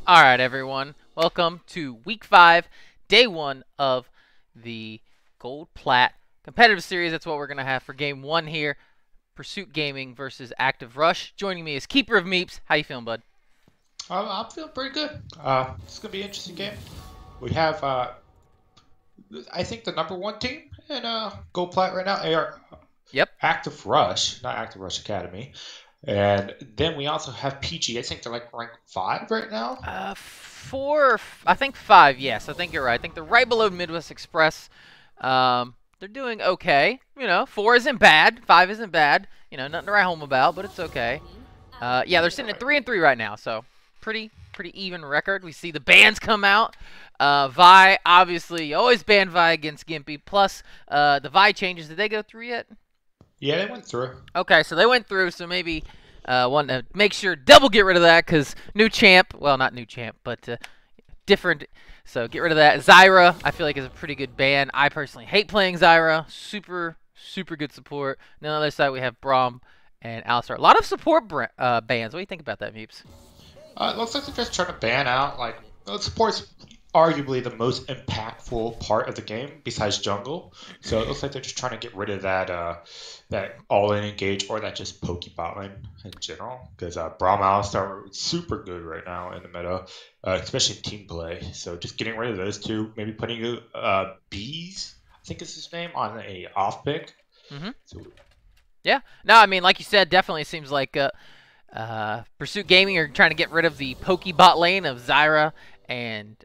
All right, everyone. Welcome to Week 5, Day 1 of the Gold Plat Competitive Series. That's what we're going to have for Game 1 here. Pursuit Gaming versus Active Rush. Joining me is Keeper of Meeps. How you feeling, bud? I'm feeling pretty good. It's gonna be an interesting game. We have, I think, the number one team in Gold Plat right now. They are Yep. Active Rush, not Active Rush Academy. And then we also have PG. I think they're like ranked 5 right now. I think 5, yes. I think you're right. I think they're right below Midwest Express. They're doing okay. 4 isn't bad. 5 isn't bad. Nothing to write home about, but it's okay. Yeah, they're sitting at 3-3 right now, so pretty even record. We see the bans come out. Vi, obviously, you always ban Vi against Gimpy. Plus, the Vi changes, did they go through yet? Yeah, they went through. Okay, so they went through, so maybe want to make sure double get rid of that because new champ. Well, not new champ, but different. So get rid of that. Zyra, I feel like is a pretty good ban. I personally hate playing Zyra. Super good support. And on the other side, we have Braum and Alistar. A lot of support bans. What do you think about that, Meeps? It looks like they're just trying to ban out, like, support's arguably the most impactful part of the game besides jungle. So it looks like they're just trying to get rid of that all-in engage or that just pokebot lane in general. Because Braum Alistar are super good right now in the meta, especially in team play. So just getting rid of those two, maybe putting Bees, I think is his name, on a off pick. Mm-hmm. So, yeah. No, I mean, like you said, definitely seems like Pursuit Gaming are trying to get rid of the pokebot lane of Zyra and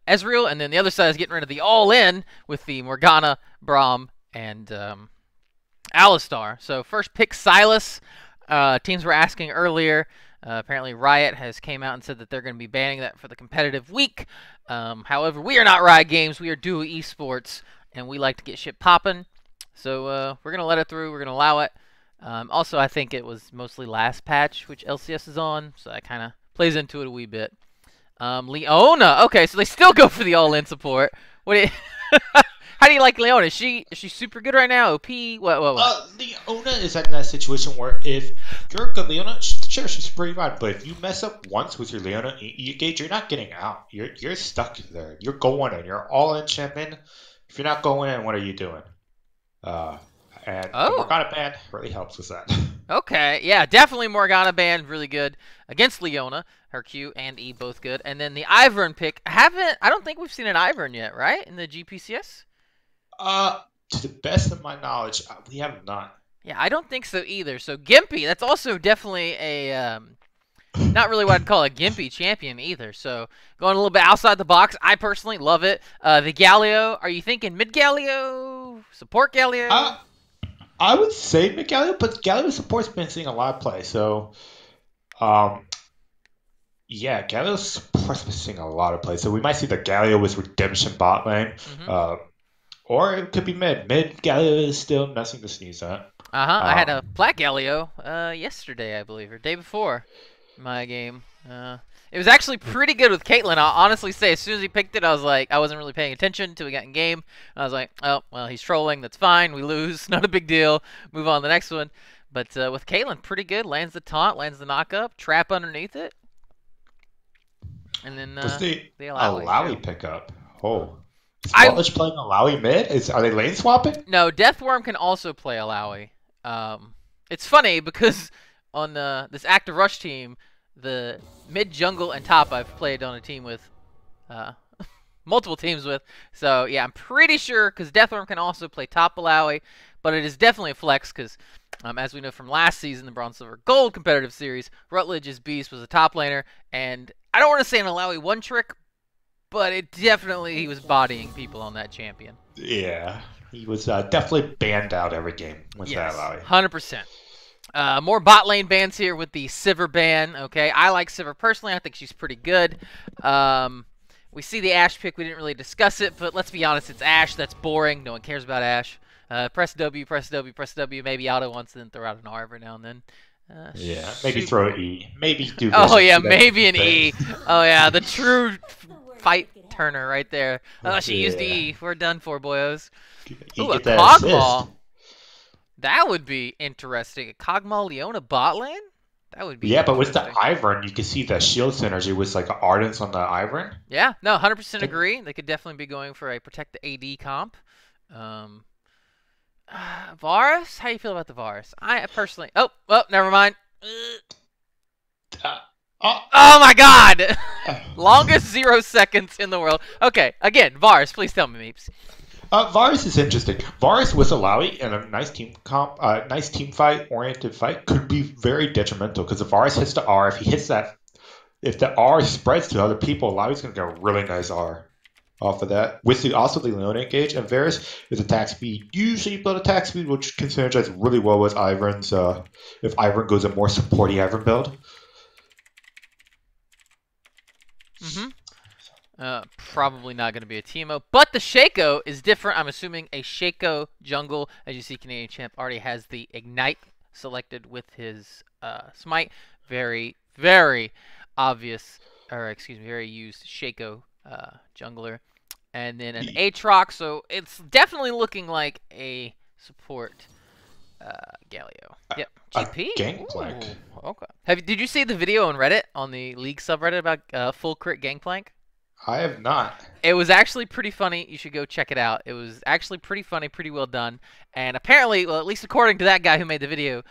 Ezreal, and then the other side is getting rid of the all-in with the Morgana, Braum, and Alistar. So first pick Silas. Teams were asking earlier. Apparently Riot has came out and said that they're going to be banning that for the competitive week. However, we are not Riot Games. We are Day1 Esports, and we like to get shit popping. So we're going to let it through. We're going to allow it. Also, I think it was mostly last patch, which LCS is on, so that kind of plays into it a wee bit. Leona. Okay, so they still go for the all-in support. What do you How do you like Leona? Is she super good right now? OP? What? Leona is in that situation where if you're a good Leona, sure, she's pretty fine. But if you mess up once with your Leona gauge, you're not getting out. You're stuck there. You're going in. You're all in champion. If you're not going in, what are you doing? And the Morgana ban really helps with that. Okay, yeah, definitely Morgana ban, really good against Leona. Her Q and E both good. And then the Ivern pick, I don't think we've seen an Ivern yet, right? In the GPCS? To the best of my knowledge, we have not. Yeah, I don't think so either. So Gimpy, that's also definitely a not really what I'd call a Gimpy champion either. So going a little bit outside the box, I personally love it. The Galio, are you thinking mid Galio, support Galio? I would say mid Galio, but Galio support's been seeing a lot of play. So, yeah, Galio support's been seeing a lot of play. So we might see the Galio with Redemption bot lane. Or it could be mid. Mid Galio is still nothing to sneeze at. I had a Black Galio yesterday, I believe, or day before my game. It was actually pretty good with Caitlyn. I'll honestly say, as soon as he picked it, I was like, I wasn't really paying attention until we got in game. I was like, oh, well, he's trolling. That's fine. We lose. Not a big deal. Move on to the next one. But with Caitlyn, pretty good. Lands the taunt, lands the knock-up, trap underneath it. And then what's the Alawi Alawi pickup? Oh. Is Butledge playing Alawi mid? Are they lane swapping? No, Deathworm can also play Alawi. It's funny because on this Active Rush team, the mid, jungle, and top I've played on a team with, multiple teams with. So yeah, I'm pretty sure because Deathworm can also play top Alawi, but it is definitely a flex because, as we know from last season, the Bronze, Silver, Gold competitive series, Rutledge's Beast was a top laner, and I don't want to say an Alawi one trick, but he was bodying people on that champion. Yeah, he was definitely banned out every game with that Alawi. 100%. More bot lane bans here with the Sivir ban. Okay, I like Sivir personally. I think she's pretty good. We see the Ashe pick. We didn't really discuss it, but let's be honest. It's Ashe. That's boring. No one cares about Ashe. Press W, press W, press W. Maybe auto once, and then throw out an R every now and then. Yeah, maybe throw an E. Maybe do this. Oh, yeah, maybe an E. Oh, yeah, the true fight turner right there. Oh, she used E. We're done for, boyos. Ooh, a Cogmaw. That would be interesting. A Cogmaw Leona bot lane? That would be Yeah, but with the interesting. Ivern, you can see the shield synergy with like Ardents on the Ivern. Yeah, no, 100% Can- agree. They could definitely be going for a protect the AD comp. Um, Varus, how do you feel about the Varus? I personally, oh, never mind. Uh, oh, Oh my God! uh, Longest 0 seconds in the world. Okay, again, Varus, please tell me, Meeps. Varus is interesting. Varus with Alawi in a nice team comp, nice team fight oriented fight could be very detrimental because if Varus hits the R, if he hits that, if the R spreads to other people, Alawi's gonna get a really nice R off of that. With the also the Leona engage and Varus is attack speed. Usually build attack speed, which can synergize really well with Ivern's. If Ivern goes a more supporty Ivern build. Mm-hmm. Probably not going to be a Teemo, but the Shaco is different. I'm assuming a Shaco jungle. As you see, Canadian Champ already has the Ignite selected with his Smite. Very, very obvious, or excuse me, very used Shaco jungler. And then an Aatrox, so it's definitely looking like a support Galio. Yep, A GP. Gangplank. Ooh, okay. Did you see the video on Reddit, on the League subreddit about full crit Gangplank? I have not. It was actually pretty funny. You should go check it out. It was actually pretty funny, pretty well done. And apparently, well, at least according to that guy who made the video,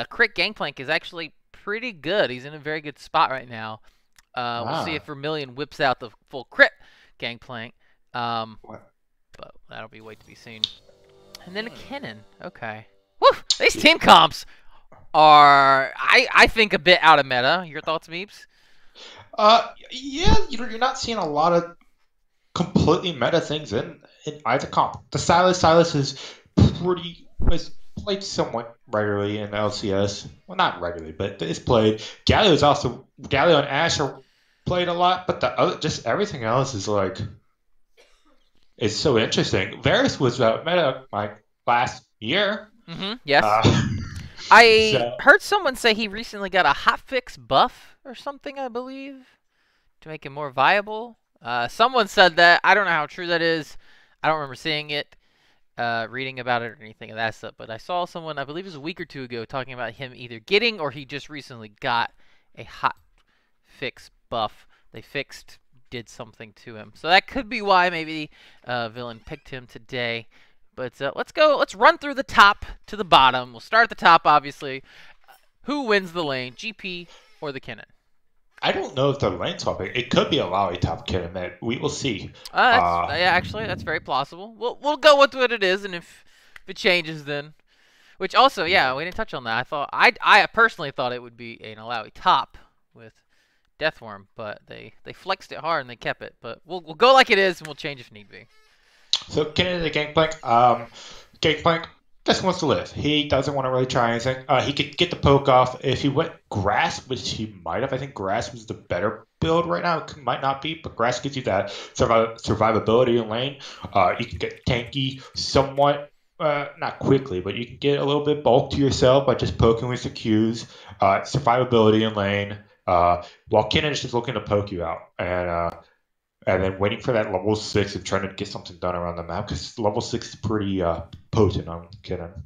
crit Gangplank is actually pretty good. He's in a very good spot right now. We'll see if Vermilion whips out the full crit Gangplank. What? But that'll be wait to be seen. And then a Kennen. Okay. Woo! These team comps are, I think, a bit out of meta. Your thoughts, Meeps? Yeah, you're not seeing a lot of completely meta things in either comp. The Silas is played somewhat regularly in LCS. Well, not regularly, but it's played. Galio and Ash are played a lot, but the other just everything else is like it's so interesting. Varus was meta like last year. Mm-hmm. Yes. So I heard someone say he recently got a hotfix buff or something, I believe, to make it more viable. Someone said that. I don't know how true that is. I don't remember seeing it, reading about it or anything of that stuff. But I saw someone, I believe it was a week or two ago, talking about him either getting or he just recently got a hotfix buff. They did something to him. So that could be why maybe Villain picked him today. But let's run through the top to the bottom. We'll start at the top, obviously. Who wins the lane, GP or the Kennen? I don't know if the lane swapping. It could be a Lowy top kid, man. We will see. Yeah, actually, that's very plausible. We'll go with what it is, and if it changes, then. Which also, yeah, we didn't touch on that. I personally thought it would be an Alawi top with Deathworm, but they flexed it hard and they kept it. But we'll go like it is, and we'll change if need be. So Kennedy the Gangplank. Gangplank just wants to live. He doesn't want to really try anything. He could get the poke off if he went grass, which he might have. I think grass was the better build right now. It might not be, but grass gives you that survivability in lane. You can get tanky somewhat. Not quickly, but you can get a little bit bulk to yourself by just poking with the Qs. Survivability in lane. While Kennen is just looking to poke you out. And then waiting for that level 6 and trying to get something done around the map because level 6 is pretty potent on Kennen.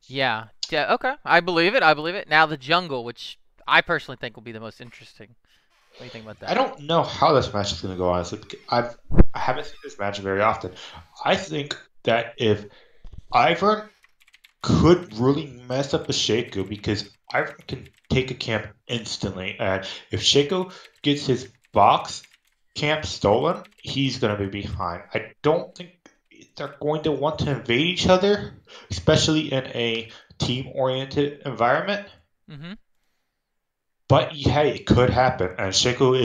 Yeah, okay. I believe it. Now the jungle, which I personally think will be the most interesting. What do you think about that? I don't know how this match is going to go, honestly. I haven't seen this match very often. I think that if Ivern could really mess up the Shaco because Ivern can take a camp instantly. And if Shaco gets his box camp stolen, he's going to be behind. I don't think they're going to want to invade each other, especially in a team-oriented environment. Mm-hmm. But hey, it could happen. And Shaco,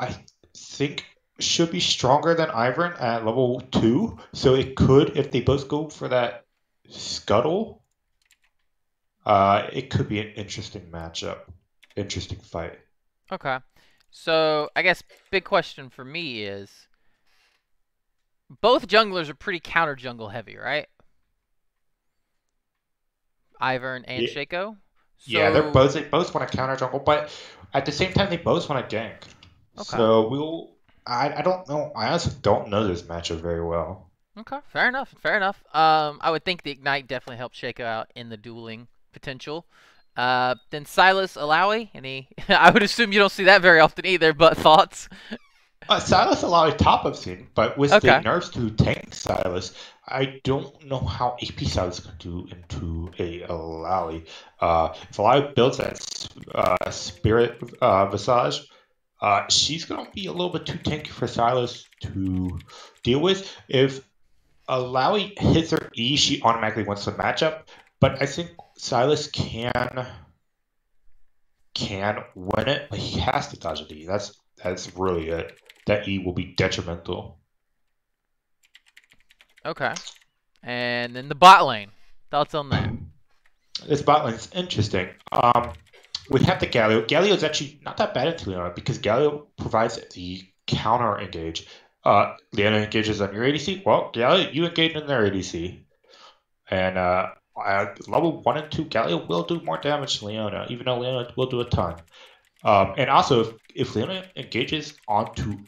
I think, should be stronger than Ivern at level 2. So it could, if they both go for that scuttle, it could be an interesting matchup, interesting fight. Okay. So, I guess big question for me is, both junglers are pretty counter jungle heavy, right? Ivern and Shaco? Yeah, they both want to counter jungle, but at the same time they both want to gank. Okay. So I don't know. I honestly don't know this matchup very well. Okay, fair enough. I would think the Ignite definitely helped Shaco out in the dueling potential. Then Silas Alawi, I would assume you don't see that very often either, but thoughts? Silas allowed top I've seen, but with the Okay. nerfs to tank Silas, I don't know how AP Silas can do into a Alawi. If Alawi builds that Spirit Visage, she's going to be a little bit too tanky for Silas to deal with. If Alawi hits her E, she automatically wins the matchup, but I think Silas can win it, but he has to dodge an E. That's really it. That E will be detrimental. Okay. And then the bot lane. Thoughts on that? This bot lane is interesting. We have the Galio. Galio is actually not that bad into Leona because Galio provides the counter engage. Leona engages on your ADC. Well, Galio, you engage in their ADC. And level 1 and 2, Galio will do more damage to Leona, even though Leona will do a ton. And also, if Leona engages onto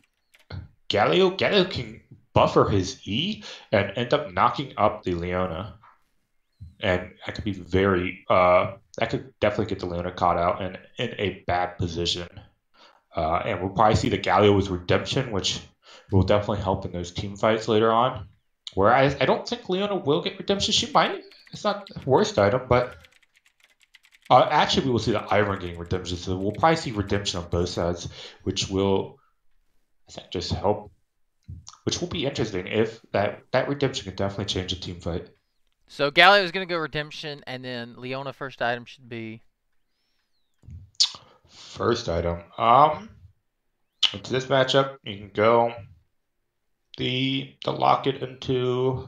Galio, Galio can buffer his E and end up knocking up the Leona. And that could be that could definitely get the Leona caught out and in a bad position. And we'll probably see the Galio with Redemption, which will definitely help in those team fights later on. Whereas I don't think Leona will get Redemption. She might. It's not the worst item, but actually we will see the Iron getting Redemption. So we'll probably see Redemption on both sides, which will, I think, just help. Which will be interesting if that Redemption can definitely change the team fight. So Galio is going to go Redemption, and then Leona first item should be... First item. Into this matchup, you can go the locket into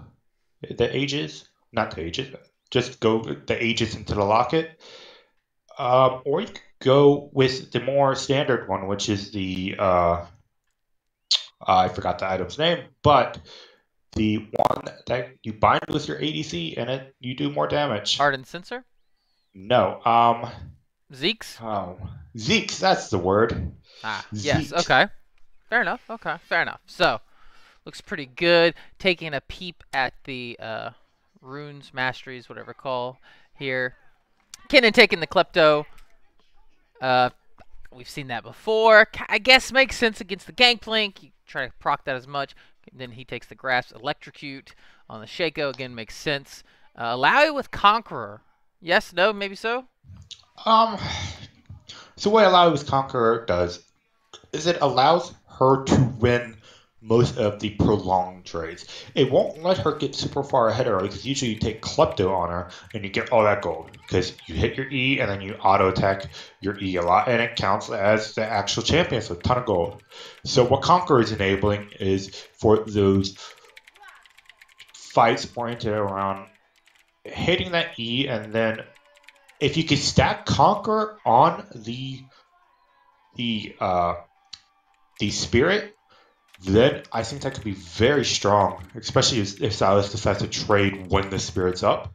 the Aegis. Not the Aegis, just go the Aegis into the locket. Or you could go with the more standard one, which is the I forgot the item's name, but the one that you bind with your ADC and you do more damage. Hardened Sensor? No. Zeke's? Oh, Zeke's, that's the word. Yes, okay. Fair enough, okay, fair enough. So, looks pretty good. Taking a peep at the runes, masteries, whatever call here. Kennen taking the Klepto. We've seen that before. I guess makes sense against the Gangplank. You try to proc that as much. And then he takes the Grasp, Electrocute on the Shaco. Again, makes sense. Allow with Conqueror. Yes, no, maybe so? So what Allow with Conqueror does is it allows her to win most of the prolonged trades. It won't let her get super far ahead early because usually you take Klepto on her and you get all that gold because you hit your E and then you auto attack your E a lot and it counts as the actual champion, so a ton of gold. So what Conqueror is enabling is for those fights oriented around hitting that E, and then if you can stack Conqueror on the Spirit, then I think that could be very strong, especially if Silas decides to trade when the Spirit's up.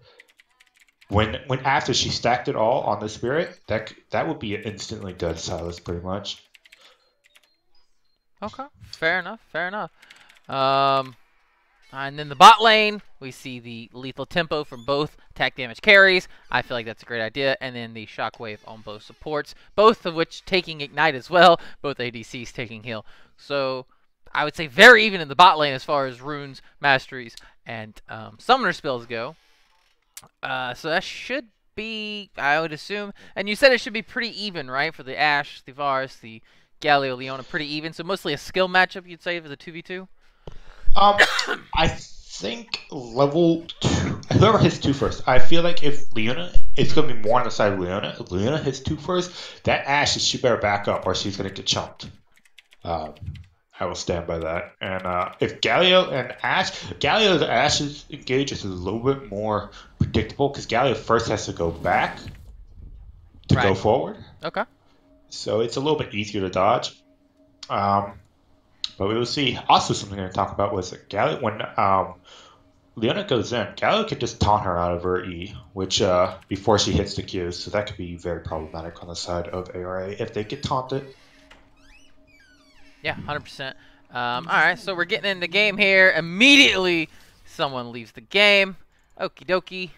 When after she stacked it all on the Spirit, that would be an instantly dead Silas, pretty much. Okay, fair enough, fair enough. And then the bot lane, we see the lethal tempo from both attack damage carries. I feel like that's a great idea. And then the shockwave on both supports, both of which taking ignite as well. Both ADCs taking heal. So I would say very even in the bot lane as far as runes, masteries, and summoner spells go. So that should be, I would assume. And you said it should be pretty even, right? For the Ashe, the Varus, the Galio, Leona, pretty even. So mostly a skill matchup, you'd say, for the 2v2? I think level 2, whoever hits 2 first, I feel like if Leona, it's going to be more on the side of Leona. If Leona hits 2 first, that Ashe, she better back up or she's going to get chunked. I will stand by that. And if Galio and Ashe's engage is a little bit more predictable because Galio first has to go back to go forward. Okay. So it's a little bit easier to dodge. But we will see. Also, something I'm going to talk about was Galio. When Leona goes in, Galio can just taunt her out of her E, which before she hits the Q. So that could be very problematic on the side of ARA if they get taunted. Yeah, 100%. All right, so we're getting in the game here. Immediately, someone leaves the game. Okie dokie.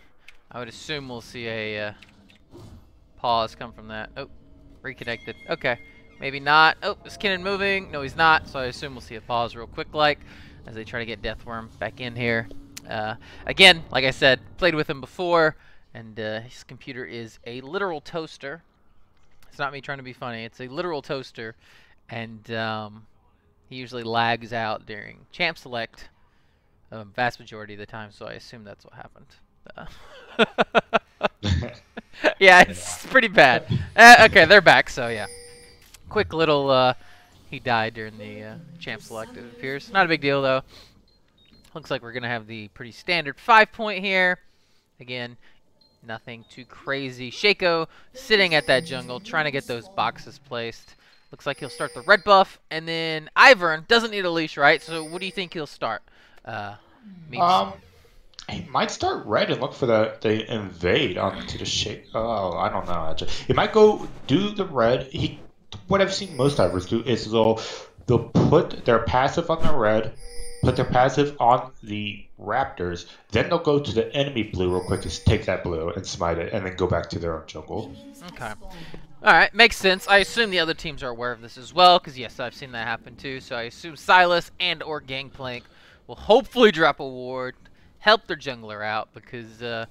I would assume we'll see a pause come from that. Oh, reconnected. Okay, maybe not. Oh, is Kennen moving? No, he's not. So I assume we'll see a pause real quick, like as they try to get Deathworm back in here. Again, like I said, played with him before, and his computer is a literal toaster. It's not me trying to be funny. It's a literal toaster, and he usually lags out during champ select vast majority of the time, so I assume that's what happened. Yeah, it's pretty bad. Okay, they're back, so yeah. Quick little, he died during the champ select, it appears. Not a big deal, though. Looks like we're going to have the pretty standard 5-point here. Again, nothing too crazy. Shaco sitting at that jungle, trying to get those boxes placed. Looks like he'll start the red buff, and then Ivern doesn't need a leash, right? So what do you think he'll start? He might start red and look for the invade onto the shape. Oh, I don't know. Actually, he might go do the red. What I've seen most Ivers do is they'll put their passive on the red, put their passive on the Raptors, then they'll go to the enemy blue real quick to take that blue and smite it, and then go back to their own jungle. Okay. Alright, makes sense. I assume the other teams are aware of this as well, because yes, I've seen that happen too. So I assume Sylas and or Gangplank will hopefully drop a ward, help their jungler out, because that'd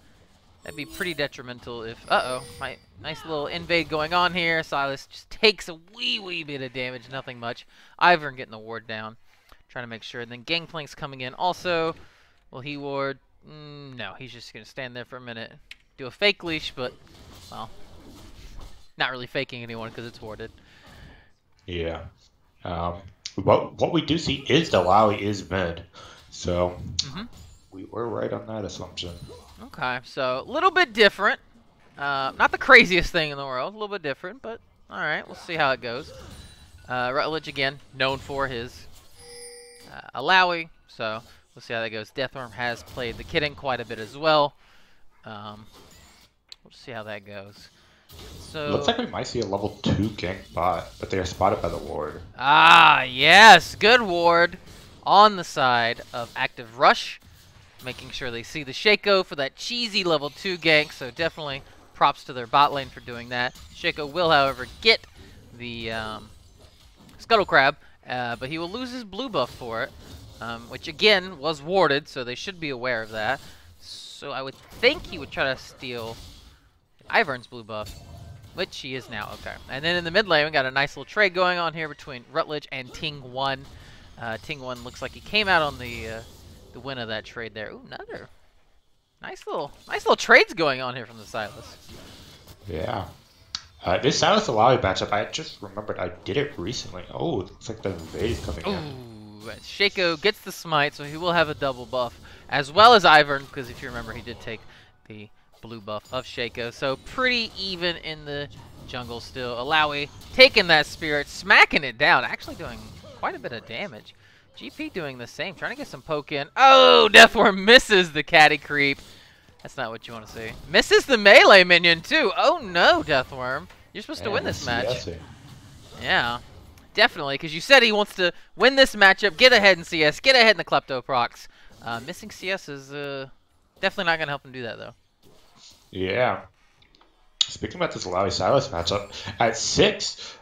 be pretty detrimental if... Uh-oh, my nice little invade going on here. Sylas just takes a wee bit of damage, nothing much. Ivern getting the ward down, trying to make sure. And then Gangplank's coming in also. Will he ward? No, he's just going to stand there for a minute. Do a fake leash, but, well, not really faking anyone because it's warded. Yeah. What we do see is the Lowy is mid. So we were right on that assumption. Okay, so a little bit different. Not the craziest thing in the world. A little bit different, but all right. We'll see how it goes. Rutledge, again, known for his Alawi. So we'll see how that goes. Deathworm has played the Kitten quite a bit as well. We'll see how that goes. So looks like we might see a level 2 gank bot, but they are spotted by the ward. Ah, yes. Good ward on the side of Active Rush. Making sure they see the Shaco for that cheesy level 2 gank. So definitely props to their bot lane for doing that. Shaco will, however, get the Scuttle Crab, but he will lose his blue buff for it, which again was warded, so they should be aware of that. So I would think he would try to steal Ivern's blue buff, which he is now. Okay. And then in the mid lane, we got a nice little trade going on here between Rutledge and Ting1. Ting1 looks like he came out on the win of that trade there. Ooh, another nice little trades going on here from the Sylas. Yeah. This Sylas Alawi matchup, I just remembered I did it recently. Oh, it looks like the invade is coming in. Ooh, Shaco gets the smite, so he will have a double buff, as well as Ivern, because if you remember, he did take the blue buff of Shaco. So pretty even in the jungle still. Alawi taking that spirit, smacking it down, actually doing quite a bit of damage. GP doing the same, trying to get some poke in. Oh, Deathworm misses the caddy creep. That's not what you want to see. Misses the melee minion too. Oh no, Deathworm. You're supposed to win this match. Yeah, definitely, because you said he wants to win this matchup, get ahead in CS, get ahead in the Klepto procs. Missing CS is definitely not going to help him do that though. Yeah. Speaking about this Alawi Sylas matchup, at 6,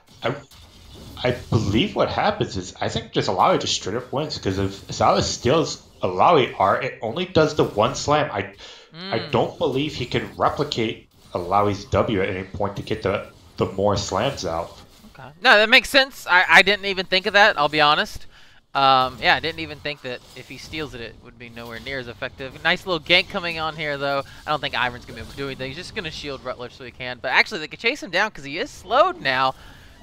I believe what happens is I think just Alawi just straight up wins, because if Sylas steals Alawi R, it only does the one slam. I don't believe he can replicate Alawi's W at any point to get the more slams out. Okay. No, that makes sense. I didn't even think of that, I'll be honest. Yeah, I didn't even think that if he steals it, it would be nowhere near as effective. Nice little gank coming on here, though. I don't think Ivern's going to be able to do anything. He's just going to shield Rutledge so he can. But actually, they can chase him down because he is slowed now.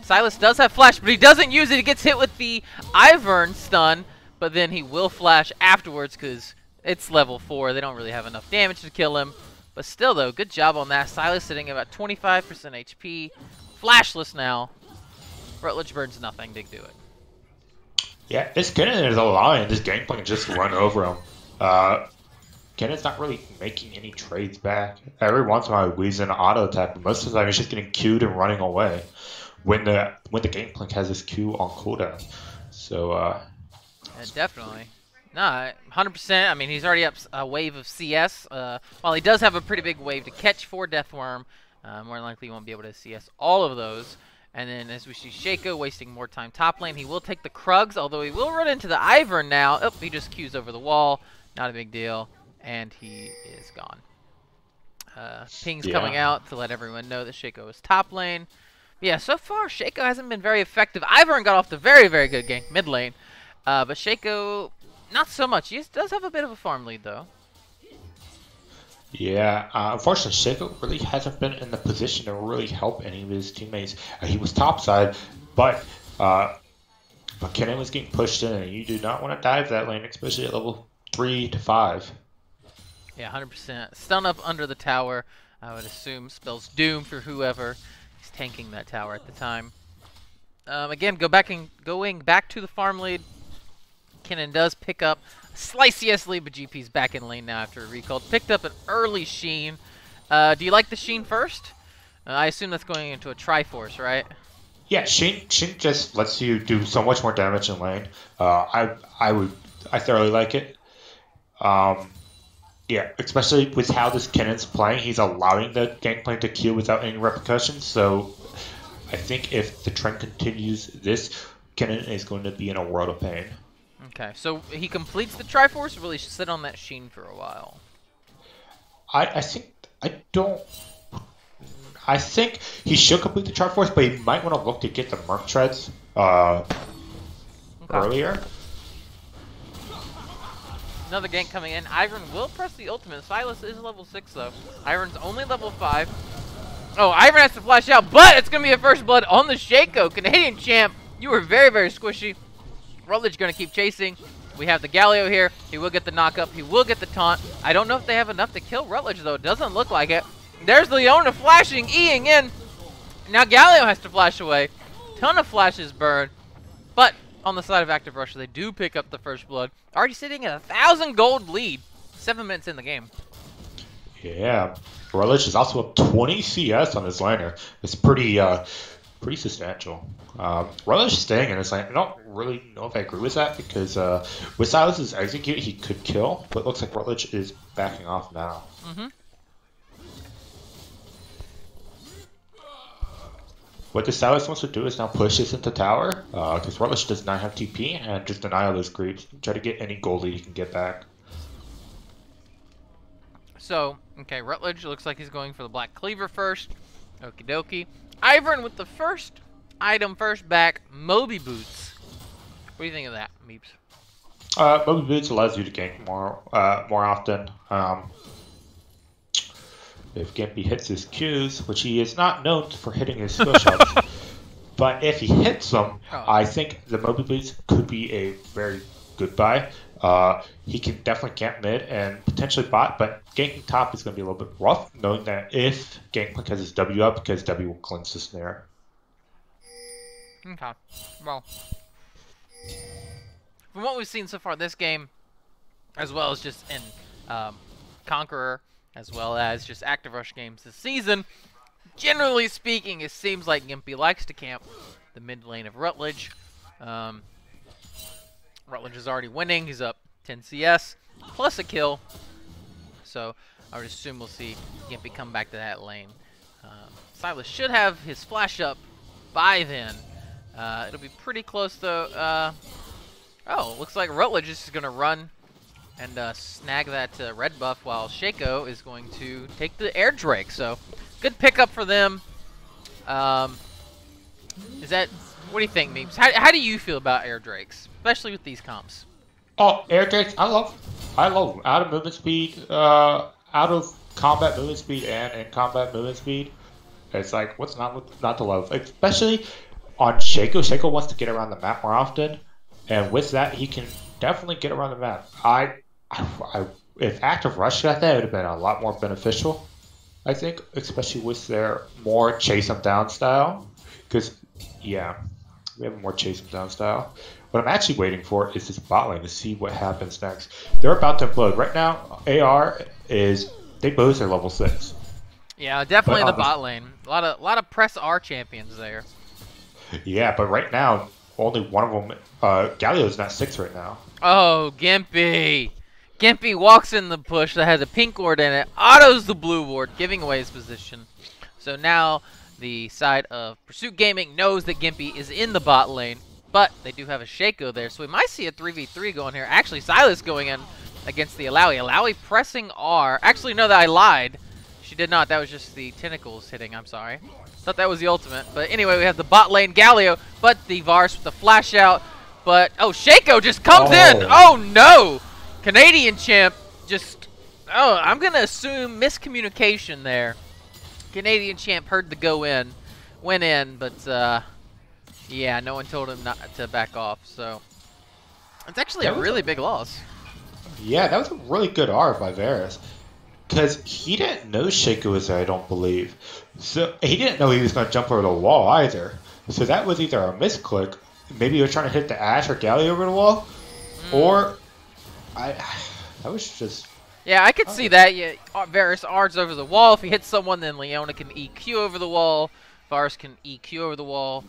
Sylas does have flash, but he doesn't use it. He gets hit with the Ivern stun, but then he will flash afterwards because it's level 4. They don't really have enough damage to kill him. But still, though, good job on that. Sylas sitting at about 25% HP. Flashless now. Rutledge burns nothing to do it. Yeah, this Kennen is allowing this Gangplank to just run over him. Kennen's not really making any trades back. Every once in a while he weaves in an auto attack, but most of the time he's just getting queued and running away when the Gangplank has his Q on cooldown. So yeah, definitely. No, 100%. I mean, he's already up a wave of CS. While he does have a pretty big wave to catch for Deathworm, More than likely, you won't be able to CS all of those. And then as we see Shaco wasting more time top lane, he will take the Krugs, although he will run into the Ivern now. Oh, he just Qs over the wall. Not a big deal. And he is gone. Ping's coming out to let everyone know that Shaco is top lane. But yeah, so far, Shaco hasn't been very effective. Ivern got off to very, very good gank mid lane. But Shaco, not so much. He does have a bit of a farm lead, though. Yeah, unfortunately, Shaco really hasn't been in the position to really help any of his teammates. He was topside, but McKinnon was getting pushed in, and you do not want to dive that lane, especially at level 3 to 5. Yeah, 100%. Stun up under the tower, I would assume, spells doom for whoever is tanking that tower at the time. Again, going back to the farm lead. McKinnon does pick up a slight CS lead, but GP's back in lane now after a recall. Picked up an early Sheen. Do you like the Sheen first? I assume that's going into a Triforce, right? Yeah, Sheen just lets you do so much more damage in lane. I thoroughly like it. Yeah, especially with how this Kennon's playing, he's allowing the gangplank to queue without any repercussions. So I think if the trend continues, this Kennon is going to be in a world of pain. Okay, so he completes the Triforce, or will he sit on that Sheen for a while? I think he should complete the Triforce, but he might want to look to get the Merc Treads earlier. Another gank coming in. Ivern will press the ultimate. Silas is level 6, though. Ivern's only level 5. Oh, Ivern has to flash out, but it's going to be a first blood on the Shaco. Canadian champ, you were very, very squishy. Rutledge going to keep chasing. We have the Galio here. He will get the knock-up. He will get the taunt. I don't know if they have enough to kill Rutledge, though. It doesn't look like it. There's Leona flashing, E-ing in. Now Galio has to flash away. Ton of flashes burn. But on the side of Active Russia, they do pick up the first blood. Already sitting at 1,000 gold lead. 7 minutes in the game. Yeah. Rutledge is also up 20 CS on his laner. It's pretty substantial. Rutledge staying in his lane. I don't really know if I agree with that because with Silas's execute, he could kill, but it looks like Rutledge is backing off now. What the Silas wants to do is now push this into tower because Rutledge does not have TP and just deny all those creeps. Try to get any gold lead he can get back. So, okay, Rutledge looks like he's going for the Black Cleaver first. Okie dokie. Ivern with the first item first back, Moby Boots. What do you think of that, Meeps? Moby Boots allows you to gank more often. If Gimpy hits his Qs, which he is not known for hitting his skill shots, but if he hits them, I think the Moby Boots could be a very good buy. He can definitely camp mid and potentially bot, but ganking top is going to be a little bit rough, knowing that if Gangplank has his W up, because W will cleanse the snare. Okay, well, from what we've seen so far this game, as well as just in Conqueror, as well as just Active Rush games this season, generally speaking, it seems like Gimpy likes to camp the mid lane of Rutledge. Rutledge is already winning. He's up 10 CS, plus a kill. So I would assume we'll see Gimpy come back to that lane. Silas should have his flash up by then. It'll be pretty close, though. Oh, looks like Rutledge is going to run and snag that red buff, while Shaco is going to take the air Drake. So good pickup for them. Is that... What do you think, Meeps? How do you feel about air Drakes, especially with these comps? Oh, air Drakes, I love them. Out of movement speed, out of combat movement speed, and in combat movement speed. It's like, what's not to love? Especially on Shaco. Shaco wants to get around the map more often, and with that, he can definitely get around the map. If Active Rush got that, it would have been a lot more beneficial, I think, especially with their more chase them down style. Because, yeah, we have a more chase them down style. What I'm actually waiting for is this bot lane to see what happens next. They're about to implode. Right now, AR is, they both are level 6. Yeah, definitely the bot lane. A lot of press R champions there. Yeah, but right now, only one of them, Galio's not 6 right now. Oh, Gimpy. Gimpy walks in the push that has a pink ward in it, autos the blue ward, giving away his position. So now the side of Pursuit Gaming knows that Gimpy is in the bot lane, but they do have a Shaco there, so we might see a 3v3 going here. Actually, Silas going in against the Alawi. Alawi pressing R. Actually, no, that I lied. She did not. That was just the tentacles hitting. I'm sorry. Thought that was the ultimate. But anyway, we have the bot lane Galio, but the Vars with the flash out. But, oh, Shaco just comes in. Oh, no. Canadian champ just, oh, I'm going to assume miscommunication there. Canadian champ heard the go in, went in, but, yeah, no one told him not to back off. So, it's actually a really big loss. Yeah, that was a really good R by Varus. Because he didn't know Shaco was there, I don't believe. So he didn't know he was going to jump over the wall either. So that was either a misclick, maybe he was trying to hit the Ashe or Galley over the wall, or that was just... Yeah, I could see that. Yeah, Varus R's over the wall. If he hits someone, then Leona can EQ over the wall. Varus can EQ over the wall.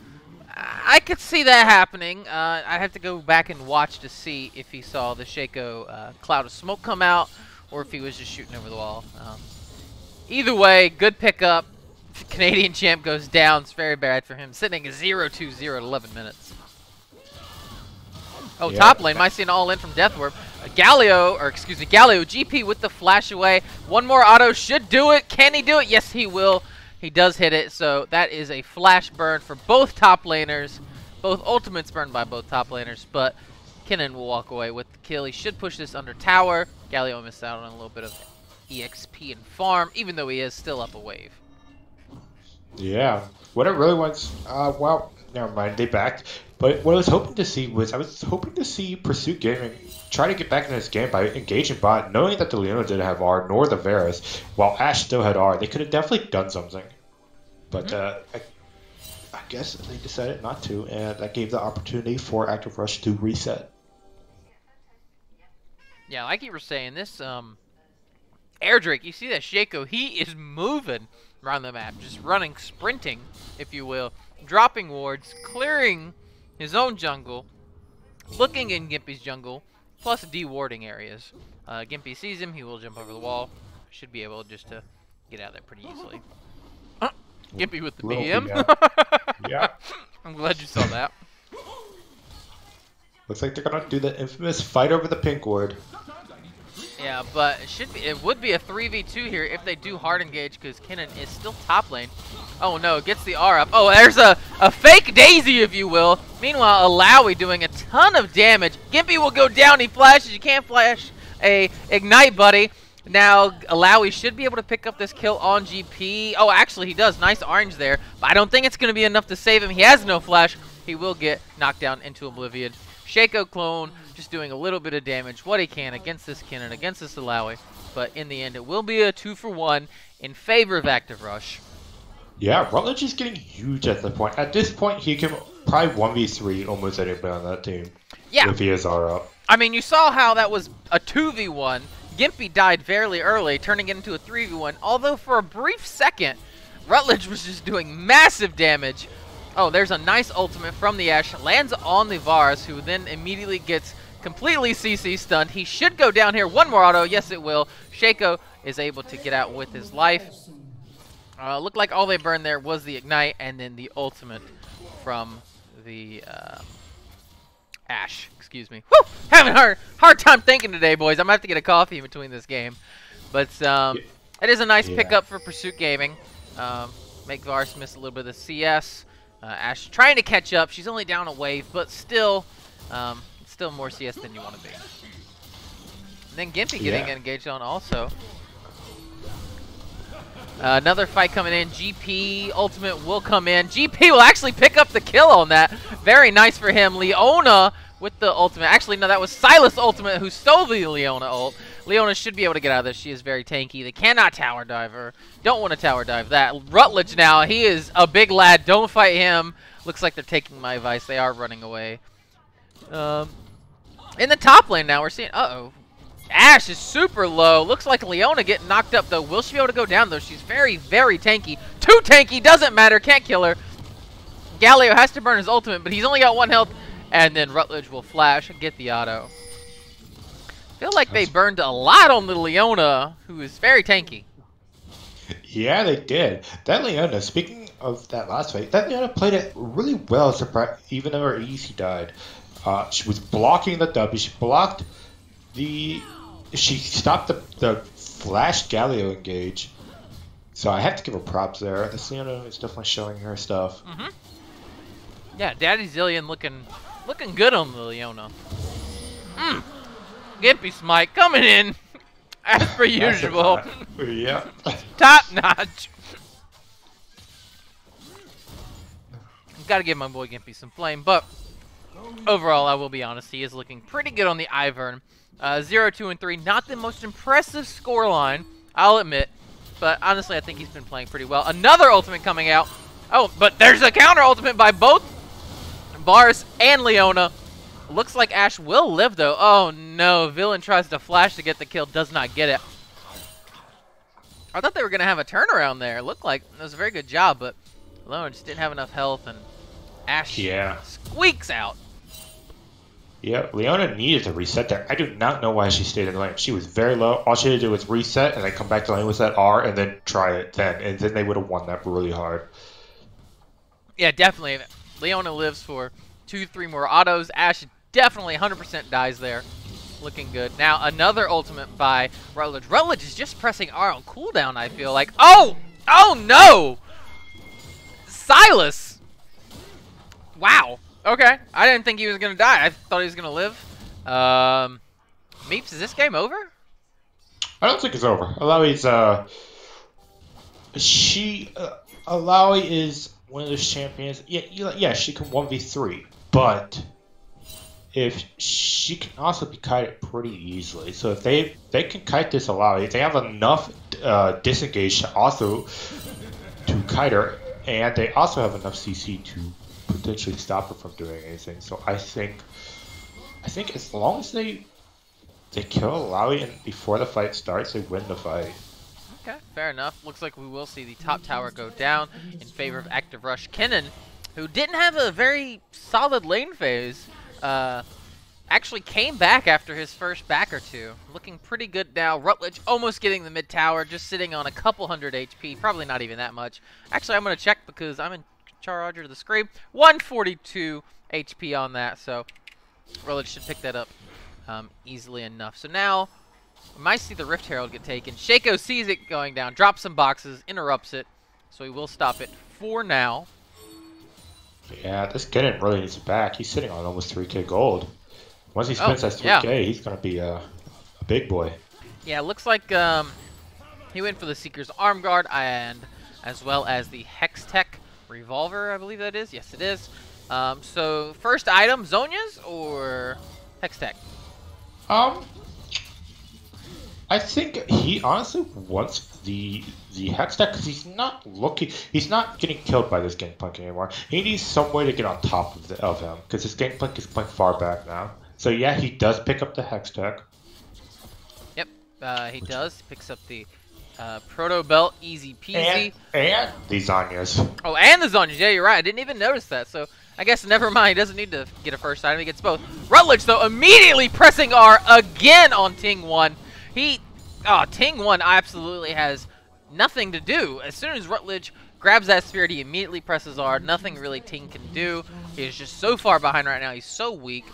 I could see that happening. I'd have to go back and watch to see if he saw the Shaco cloud of smoke come out, or if he was just shooting over the wall. Either way, good pickup. Canadian champ goes down. It's very bad for him. Sitting at 0-2-0 at 11 minutes. Oh, yeah. Top lane. Might see an all-in from Deathwarp. Galio GP with the flash away. One more auto should do it. Can he do it? Yes, he will. He does hit it. So that is a flash burn for both top laners. Both ultimates burned by both top laners, but Kinnan will walk away with the kill. He should push this under tower. Galio missed out on a little bit of EXP and farm, even though he is still up a wave. Yeah. What it really was, well, never mind, they backed. But what I was hoping to see was, I was hoping to see Pursuit Gaming try to get back in this game by engaging bot, knowing that the Leona didn't have R, nor the Varus, while Ashe still had R. They could have definitely done something. But I guess they decided not to, and that gave the opportunity for Active Rush to reset. Yeah, like you were saying, this Air Drake, you see that Shaco, he is moving around the map, just running, sprinting, if you will, dropping wards, clearing his own jungle, looking in Gimpy's jungle, plus de-warding areas. Gimpy sees him, he will jump over the wall. Should be able just to get out of there pretty easily. Gimpy with the BM. Yeah. I'm glad you saw that. Looks like they're gonna do the infamous fight over the pink ward. Yeah, but it would be a 3v2 here if they do hard engage, because Kinnan is still top lane. Oh no, gets the R up. Oh, there's a fake daisy, if you will. Meanwhile, Alawi doing a ton of damage. Gimpy will go down, he flashes. You can't flash a ignite, buddy. Now, Alawi should be able to pick up this kill on GP. Oh, actually, he does. Nice orange there. But I don't think it's going to be enough to save him. He has no flash. He will get knocked down into oblivion. Shaco clone just doing a little bit of damage, what he can against this Kinnan, against this Alawi. But in the end, it will be a 2-for-1 in favor of Active Rush. Yeah, Rutledge is getting huge at the point. At this point, he can probably 1v3 almost anybody on that team. Yeah. If he has R up. I mean, you saw how that was a 2v1. Gimpy died fairly early, turning it into a 3v1. Although for a brief second, Rutledge was just doing massive damage. Oh, there's a nice ultimate from the Ashe. Lands on the Varus, who then immediately gets completely CC stunned. He should go down here. One more auto. Yes, it will. Shaco is able to get out with his life. Looked like all they burned there was the ignite and then the ultimate from the Ashe. Excuse me. Woo! Having a hard time thinking today, boys. I'm going to have to get a coffee in between this game. But it is a nice pickup for Pursuit Gaming. Make Varus miss a little bit of the CS. Ashe trying to catch up. She's only down a wave, but still more CS than you want to be. And then Gimpy getting engaged on also. Another fight coming in. GP ultimate will come in. GP will actually pick up the kill on that. Very nice for him. Leona with the ultimate. Actually, no, that was Silas ultimate who stole the Leona ult. Leona should be able to get out of this. She is very tanky. They cannot tower dive her. Don't want to tower dive that. Rutledge now, he is a big lad. Don't fight him. Looks like they're taking my advice. They are running away. In the top lane now, we're seeing... Uh-oh. Ashe is super low. Looks like Leona getting knocked up, though. Will she be able to go down, though? She's very, very tanky. Too tanky. Doesn't matter. Can't kill her. Galio has to burn his ultimate, but he's only got 1 health. And then Rutledge will flash and get the auto. Feel like they burned a lot on the Leona, who is very tanky. Yeah, they did. That Leona, speaking of that last fight, that Leona played it really well, even though her EC died. She was blocking the W. She blocked the. She stopped the flash Galio engage. So I have to give her props there. This Leona is definitely showing her stuff. Mm-hmm. Yeah, Daddy Zillion looking good on the Leona. Gimpy Smite coming in as per usual. Yeah. Top notch. Got to give my boy Gimpy some flame, but overall, I will be honest, he is looking pretty good on the Ivern. 0, 2, and 3, not the most impressive scoreline, I'll admit, but honestly, I think he's been playing pretty well. Another ultimate coming out. Oh, but there's a counter ultimate by both Bars and Leona. Looks like Ashe will live, though. Oh, no. Villain tries to flash to get the kill, does not get it. I thought they were going to have a turnaround there. It looked like it was a very good job, but Leona just didn't have enough health, and Ashe squeaks out. Yeah, Leona needed to reset there. I do not know why she stayed in the lane. She was very low. All she had to do was reset and then come back to lane with that R and then try it then. And then they would have won that really hard. Yeah, definitely. Leona lives for 2, 3 more autos. Ashe definitely 100% dies there. Looking good. Now, another ultimate by Rutledge. Rutledge is just pressing R on cooldown, I feel like. Oh! Oh, no! Silas! Wow. Okay. I didn't think he was going to die. I thought he was going to live. Meeps, is this game over? I don't think it's over. Alawi's, Alawi is one of those champions. Yeah, she can 1v3, but if she can also be kited pretty easily. So if they can kite this Alawi, if they have enough disengage also to kite her, and they also have enough CC to potentially stop her from doing anything. So I think as long as they kill Alawi and before the fight starts, they win the fight. Okay, fair enough. Looks like we will see the top tower go down in favor of Active Rush. Kennen, who didn't have a very solid lane phase, actually came back after his first back or two. Looking pretty good now. Rutledge almost getting the mid tower, just sitting on a couple hundred HP. Probably not even that much. Actually, I'm going to check because I'm in charge of the screen. 142 HP on that, so Rutledge should pick that up easily enough. So now we might see the Rift Herald get taken. Shaco sees it going down, drops some boxes, interrupts it, so he will stop it for now. Yeah, this Kennen really needs it back. He's sitting on almost 3k gold. Once he spends that 3k, he's going to be a big boy. Yeah, it looks like he went for the Seeker's Arm Guard and as well as the Hex Tech Revolver, I believe that is. Yes, it is. So first item, Zhonya's or Hex Tech? I think he honestly wants the Hex Tech because he's not getting killed by this Gangplank anymore. He needs some way to get on top of him because his Gangplank is playing far back now. So yeah, he does pick up the Hex Tech. Yep, he does. Picks up the Proto Belt, easy peasy. And the Zhonya's. Oh, and the Zhonya's. Yeah, you're right. I didn't even notice that. So I guess never mind. He doesn't need to get a first item. He gets both. Rutledge, though, immediately pressing R again on Ting1. Ting1 absolutely has nothing to do. As soon as Rutledge grabs that spirit, he immediately presses R. Nothing really Ting can do. He is just so far behind right now. He's so weak.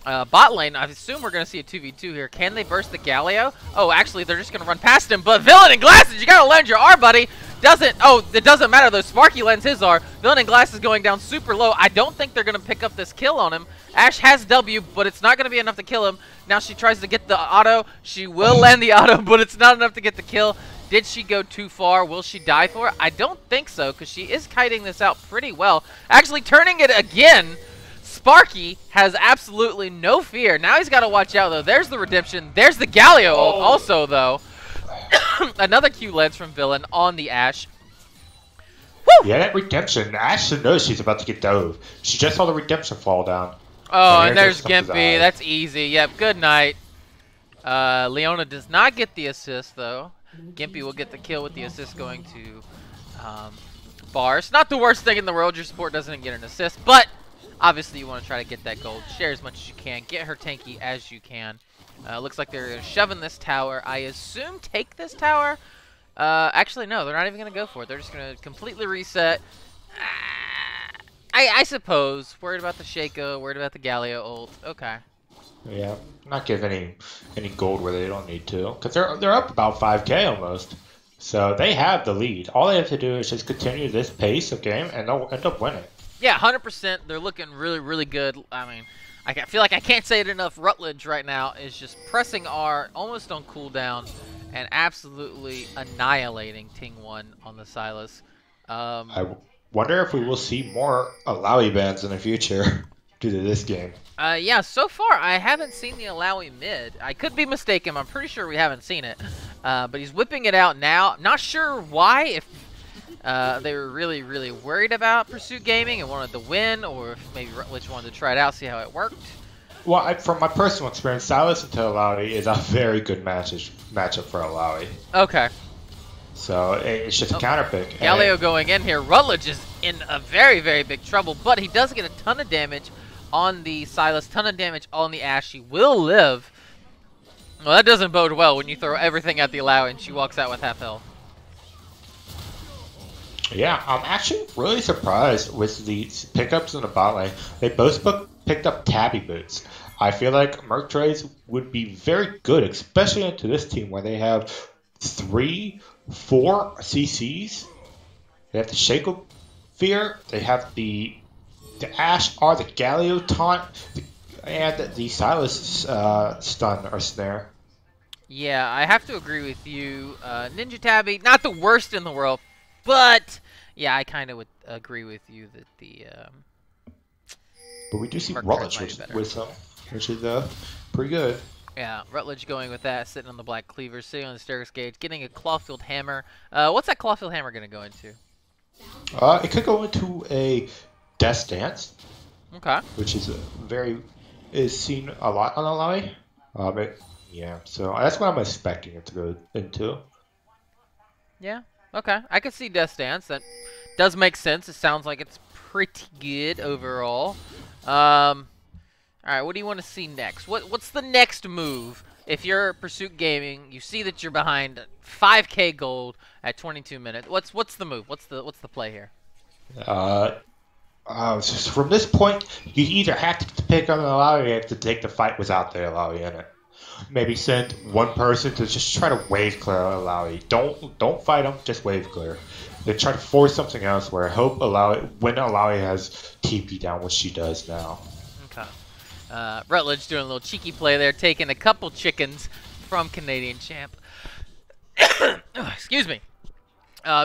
Bot lane, I assume we're going to see a 2v2 here. Can they burst the Galio? Oh, actually, they're just going to run past him. But Villain and Glasses, you got to lend your R, buddy. It doesn't matter, though. Sparky lends his R. Villain and Glasses going down super low. I don't think they're going to pick up this kill on him. Ashe has W, but it's not going to be enough to kill him. Now she tries to get the auto. She will land the auto, but it's not enough to get the kill. Did she go too far? Will she die for it? I don't think so, because she is kiting this out pretty well. Actually turning it again. Sparky has absolutely no fear. Now he's got to watch out, though. There's the redemption. There's the Galio also, though. Another Q lens from Villain on the Ashe. Woo! Yeah, that redemption. Ashe knows she's about to get dove. She just saw the redemption fall down. Oh, and there's Gimpy. That's easy. Yep, good night. Leona does not get the assist, though. Gimpy will get the kill with the assist going to Bars. Not the worst thing in the world. Your support doesn't get an assist, but obviously you want to try to get that gold. Share as much as you can. Get her tanky as you can. Looks like they're shoving this tower. I assume take this tower. Actually, no, they're not even going to go for it. They're just going to completely reset. I suppose. Worried about the Shaco, worried about the Galio ult. Okay. Yeah, not give any gold where they don't need to, because they're up about 5K almost. So they have the lead. All they have to do is just continue this pace of game, and they'll end up winning. Yeah, 100%. They're looking really, really good. I mean, I feel like I can't say it enough. Rutledge right now is just pressing R almost on cooldown and absolutely annihilating Ting1 on the Sylas. I wonder if we will see more Alawi bans in the future due to this game. Yeah, so far I haven't seen the Alawi mid. I could be mistaken. I'm pretty sure we haven't seen it. But he's whipping it out now. Not sure why, if they were really, really worried about Pursuit Gaming and wanted to win, or if maybe Rutledge wanted to try it out, see how it worked. Well, from my personal experience, Sylas into Alawi is a very good matchup for Alawi. Okay. So it's just a counter pick. Galio going in here. Rutledge is in a very, very big trouble, but he does get a ton of damage on the Sylas, ton of damage on the Ashe. She will live. Well, that doesn't bode well when you throw everything at the Alawi and she walks out with half health. Yeah, I'm actually really surprised with the pickups in the bot lane. They both picked up Tabby boots. I feel like Merc trades would be very good, especially into this team where they have 3, 4 CCs. They have the Shaco Fear. They have the Ashe R, the Galio taunt, and the Sylas stun or snare. Yeah, I have to agree with you. Ninja Tabby, not the worst in the world, but yeah, I kind of would agree with you that the. But we do see Rutledge with some, which is pretty good. Yeah, Rutledge going with that, sitting on the Black Cleaver, sitting on the Staircase Gauge, getting a Clawfield Hammer. What's that Clawfield Hammer going to go into? It could go into a Death Dance. Okay. Which is seen a lot on Alawi. Yeah, so that's what I'm expecting it to go into. Yeah, okay. I could see Death Dance. That does make sense. It sounds like it's pretty good overall. All right, what do you want to see next? What's the next move? If you're Pursuit Gaming, you see that you're behind 5K gold at 22 minutes. What's the move? What's the play here? So from this point, you either have to pick on an Alawi or you have to take the fight without the Alawi in it. Maybe send one person to just try to wave clear Alawi. Don't fight them, just wave clear. Then try to force something else where I hope when Alawi has TP down, which she does now. Okay. Rutledge doing a little cheeky play there, taking a couple chickens from Canadian Champ. Excuse me.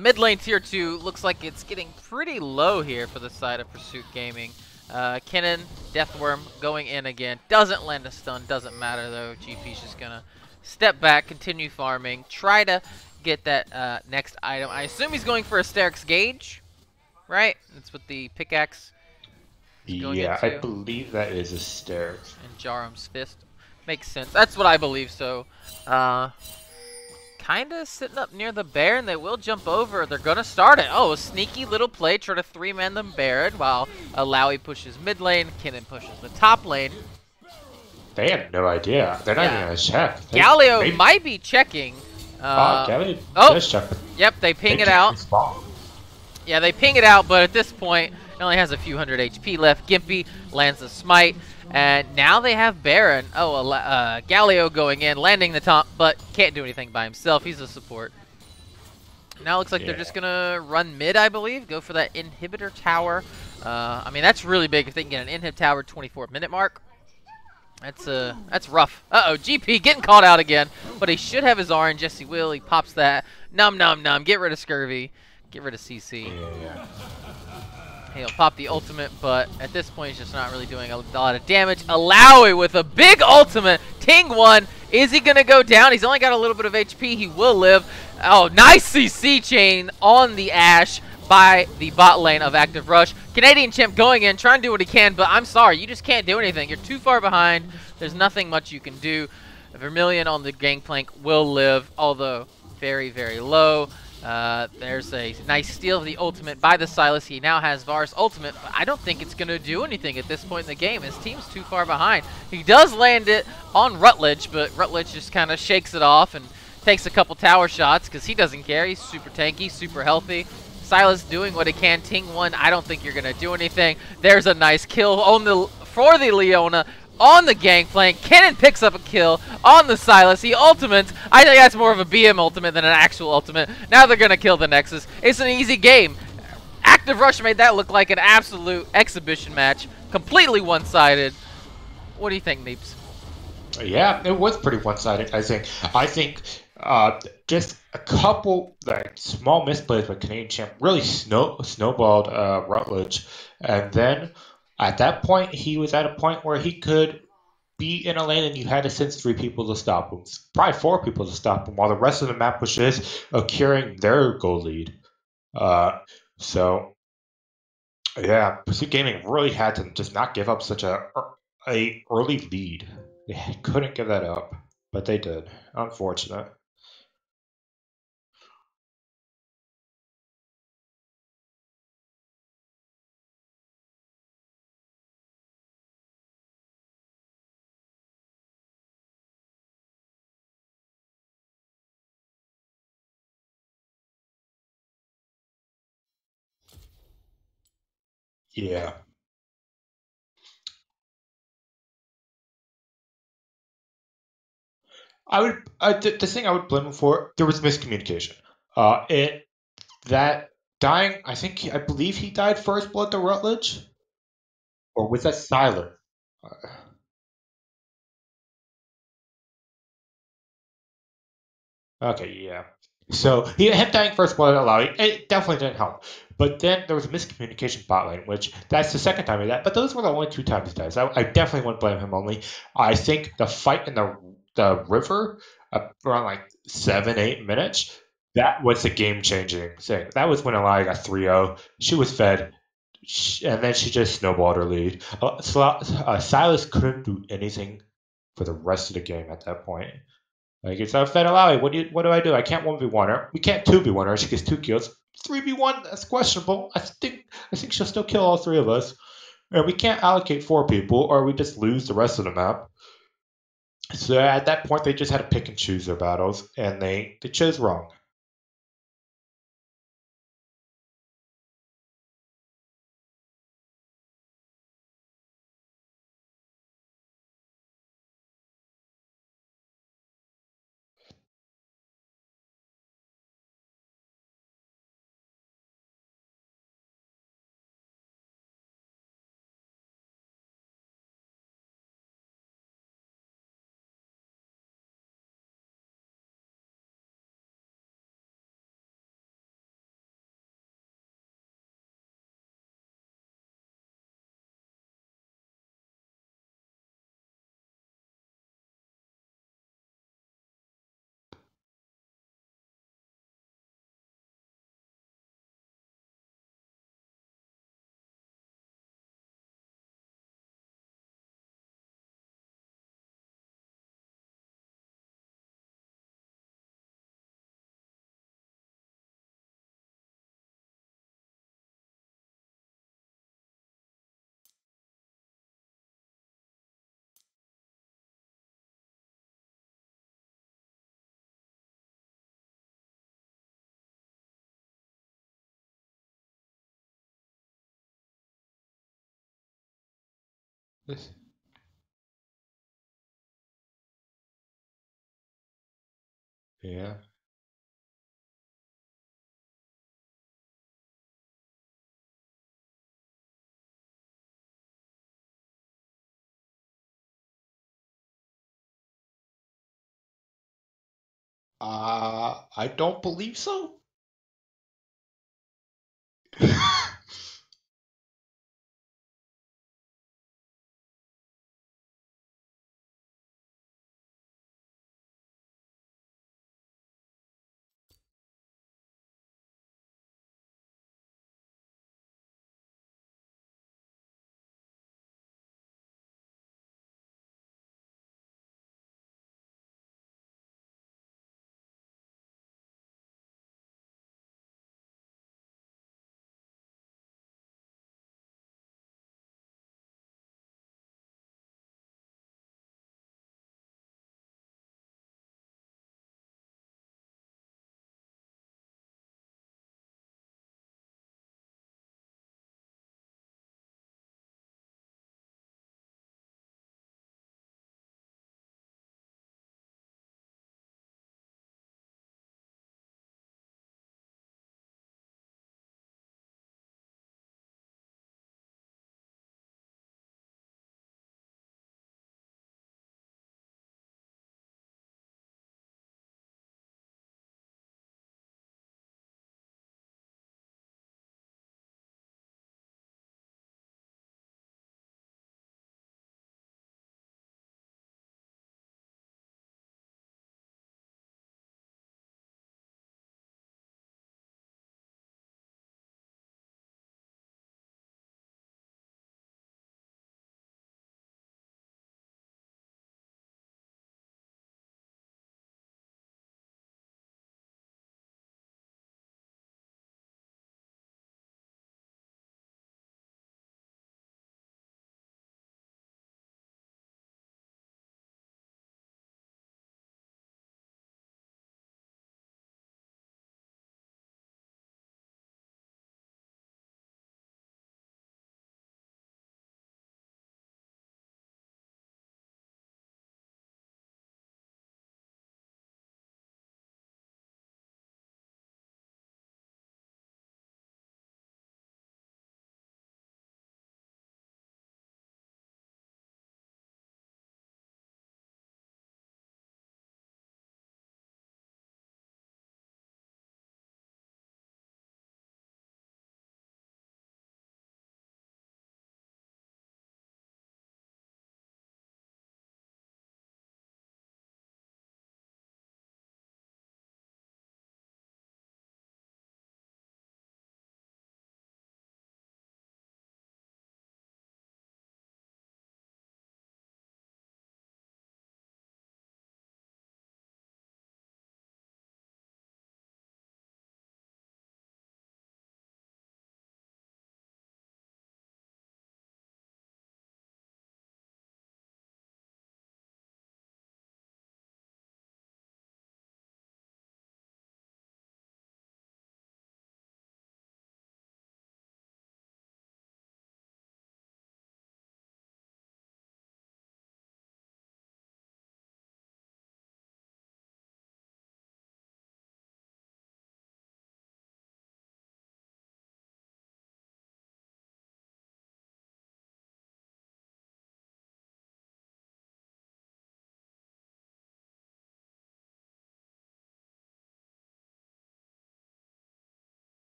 Mid lane tier 2 looks like it's getting pretty low here for the side of Pursuit Gaming. Kennen, Deathworm going in again. Doesn't land a stun, doesn't matter though. GP's just gonna step back, continue farming, try to get that next item. I assume he's going for a Staircase Gauge, right? That's what the pickaxe is going Yeah, into. I believe that is a Staircase. And Jarum's Fist. Makes sense. That's what I believe, so kind of sitting up near the Baron. They will jump over. They're going to start it. Oh, a sneaky little play. Try to 3-man them Baron while Alawi pushes mid lane. Kennen pushes the top lane. They have no idea. They're not even going to check. Galio might be checking. Galio does check. Yep, they ping it out. Yeah, they ping it out, but at this point, it only has a few hundred HP left. Gimpy lands a smite. And now they have Baron. Oh, Galio going in, landing the top, but can't do anything by himself. He's a support. Now it looks like they're just going to run mid, I believe. Go for that inhibitor tower. I mean, that's really big if they can get an inhib tower 24-minute mark. That's rough. Uh-oh, GP getting called out again. But he should have his orange. Yes, he will. He pops that. Num, num, num. Get rid of Scurvy. Get rid of CC. Yeah. He'll pop the ultimate, but at this point, he's just not really doing a lot of damage. Alawi with a big ultimate. Ting1, is he going to go down? He's only got a little bit of HP. He will live. Oh, nice CC chain on the Ashe by the bot lane of Active Rush. Canadian Champ going in, trying to do what he can, but I'm sorry, you just can't do anything. You're too far behind. There's nothing much you can do. Vermilion on the gangplank will live, although very, very low. There's a nice steal of the ultimate by the Sylas. He now has Varus ultimate, but I don't think it's going to do anything at this point in the game. His team's too far behind. He does land it on Rutledge, but Rutledge just kind of shakes it off and takes a couple tower shots because he doesn't care. He's super tanky, super healthy. Sylas doing what he can. Ting 1, I don't think you're going to do anything. There's a nice kill for the Leona on the Gangplank. Cannon picks up a kill on the Sylas. He ultimates. I think that's more of a BM ultimate than an actual ultimate. Now they're going to kill the Nexus. It's an easy game. Active Rush made that look like an absolute exhibition match. Completely one-sided. What do you think, Neeps? Yeah, it was pretty one-sided. I think just a couple like small misplays by Canadian champ really snowballed Rutledge, and then at that point he was at a point where he could be in a lane and you had to send 3 people to stop him, probably 4 people to stop him, while the rest of the map was just securing their goal lead. Uh, so yeah, Pursuit Gaming really had to just not give up such a early lead. They couldn't give that up, but they did. Unfortunate. Yeah, I would. The thing I would blame him for, there was miscommunication. It that dying. I believe he died first blood to Rutledge, or was that Siler? Okay, yeah. So him dying first blood allowing it definitely didn't help. But then there was a miscommunication bot lane, which that's the second time he died. But those were the only 2 times he died. So I definitely wouldn't blame him only. I think the fight in the river around like 7-8 minutes, that was the game changing thing. That was when Elia got 3-0. She was fed, and then she just snowballed her lead. Silas couldn't do anything for the rest of the game at that point. Like it's fed Alawi. What do I do? I can't 1v1 her. We can't 2v1 her. She gets 2 kills. 3v1, that's questionable. I think she'll still kill all 3 of us. And we can't allocate 4 people, or we just lose the rest of the map. So at that point, they just had to pick and choose their battles, and they chose wrong. Yeah. I don't believe so.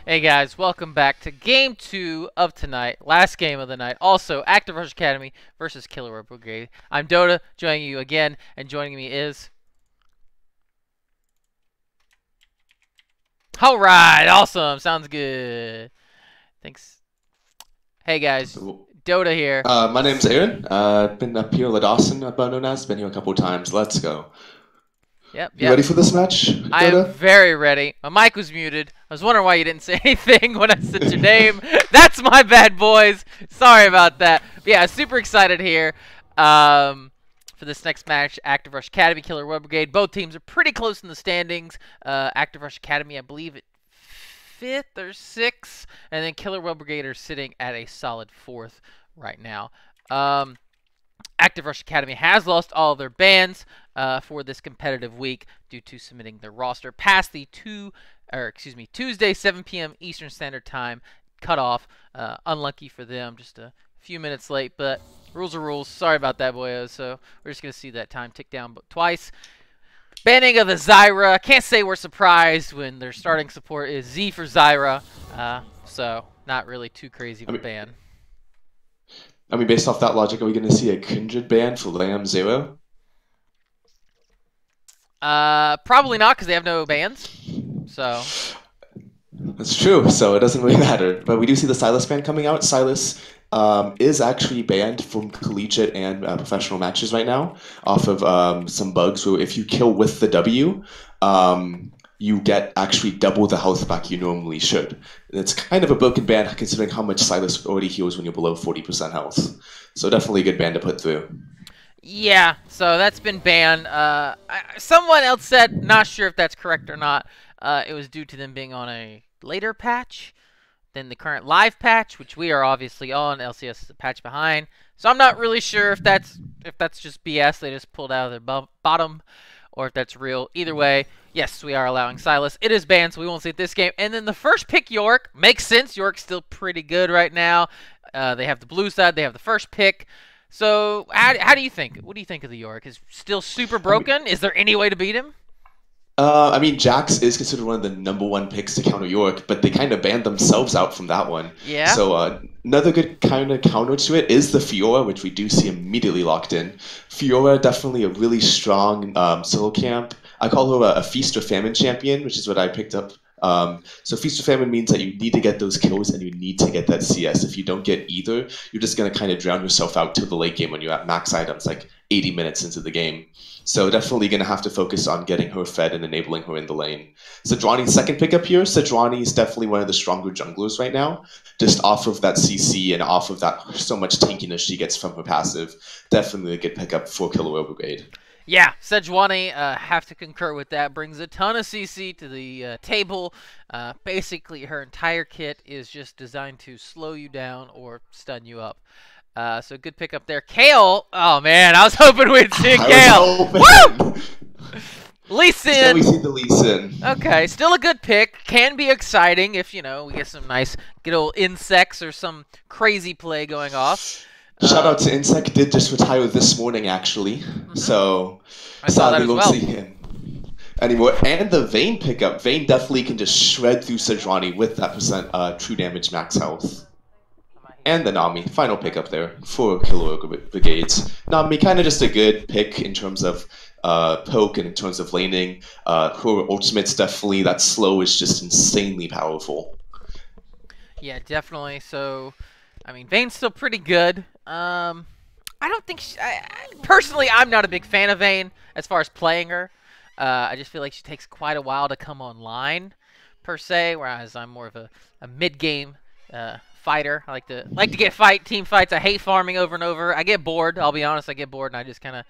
Hey guys, welcome back to game 2 of tonight, last game of the night. Also, Active Rush Academy versus Killer Web Brigade. I'm Dota, joining you again, and joining me is... Alright, awesome, sounds good. Thanks. Hey guys, Dota here. My name's Aaron. I've been up here, Ladawson, about known as. Been here a couple times. Let's go. Yep. You ready for this match, I am Dota? very ready. My mic was muted. I was wondering why you didn't say anything when I said your name. That's my bad, boys. Sorry about that. But yeah, super excited here for this next match. Active Rush Academy, Killer Web Brigade. Both teams are pretty close in the standings. Active Rush Academy, I believe, at 5th or 6th. And then Killer Web Brigade are sitting at a solid 4th right now. Active Rush Academy has lost all of their bans for this competitive week due to submitting their roster past the Tuesday 7 p.m. Eastern Standard Time cutoff. Unlucky for them, just a few minutes late, but rules are rules. Sorry about that, boyos. So we're just gonna see that time tick down twice. Banning of the Zyra. Can't say we're surprised when their starting support is Z for Zyra. So not really too crazy of a ban. I mean, based off that logic, are we going to see a Kindred ban for Lamb Zero? Probably not, because they have no bans. So That's true, so it doesn't really matter. But we do see the Sylas ban coming out. Sylas is actually banned from collegiate and professional matches right now off of some bugs where if you kill with the W, you get actually double the health back you normally should. And it's kind of a broken ban considering how much Sylas already heals when you're below 40% health. So definitely a good ban to put through. yeah, so that's been banned. Someone else said, not sure if that's correct or not, it was due to them being on a later patch than the current live patch, which we are obviously on. LCS is a patch behind. So I'm not really sure if that's just BS. They just pulled out of their bottom, or if that's real. Either way, yes, we are allowing Sylas. It is banned, so we won't see it this game. And then the first pick, York. Makes sense. York's still pretty good right now. They have the blue side. They have the first pick. So how do you think? What do you think of the York? Is still super broken? Is there any way to beat him? I mean, Jax is considered one of the #1 picks to counter York, but they kind of banned themselves out from that one. Yeah. So another good kind of counter to it is the Fiora, which we do see immediately locked in. Fiora, definitely a really strong solo camp. I call her a Feast or Famine champion, which is what I picked up. So Feast or Famine means that you need to get those kills and you need to get that CS. If you don't get either, you're just going to kind of drown yourself out till the late game when you're at max items, like 80 minutes into the game. So definitely going to have to focus on getting her fed and enabling her in the lane. Sejuani's second pickup here. Sejuani is definitely one of the stronger junglers right now, just off of that CC and off of that so much tankiness she gets from her passive. Definitely a good pickup for Killer Whale Brigade. Yeah, Sejuani, have to concur with that. Brings a ton of CC to the table. Basically, her entire kit is just designed to slow you down or stun you up. So good pickup there. Kale, oh man, I was hoping we'd see Kale. Woo! Lee Sin. We see the Lee Sin. Okay, still a good pick. Can be exciting if, you know, we get some nice good old insects or some crazy play going off. Shout out to Insect, did just retire this morning actually, so sadly won't see him anymore. And the Vayne pickup, Vayne definitely can just shred through Sejuani with that % true damage max health. And the Nami, final pickup there for Killer Brigades. Nami kind of just a good pick in terms of poke and in terms of laning. Her ultimate's definitely, that slow is just insanely powerful. Yeah, definitely. So, I mean, Vayne's still pretty good. I don't think personally, I'm not a big fan of Vayne as far as playing her. I just feel like she takes quite a while to come online, per se. Whereas I'm more of a mid-game fighter. I like to get team fights. I hate farming over and over. I get bored. I'll be honest. I get bored, and I just kind of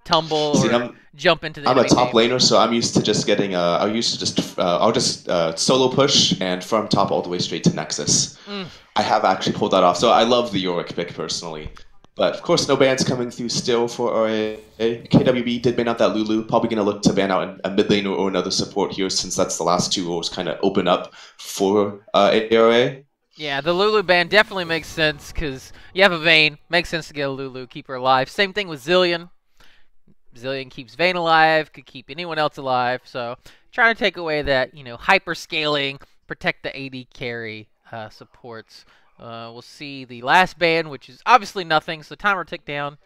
tumble or jump into the. I'm a top laner, so I'm used to just getting. I'll just solo push and from top all the way straight to Nexus. I have actually pulled that off, so I love the Yorick pick personally. But of course, no bans coming through still for RA. KWB did ban out that Lulu. Probably going to look to ban out a mid laner or another support here, since that's the last two roles kind of open up for ARA. Yeah, the Lulu ban definitely makes sense because you have a Vayne. Makes sense to get a Lulu, keep her alive. Same thing with Zillion. Zillion keeps Vayne alive, could keep anyone else alive. So trying to take away that, you know, hyper scaling protect the AD carry supports. We'll see the last ban, which is obviously nothing, so timer tick down.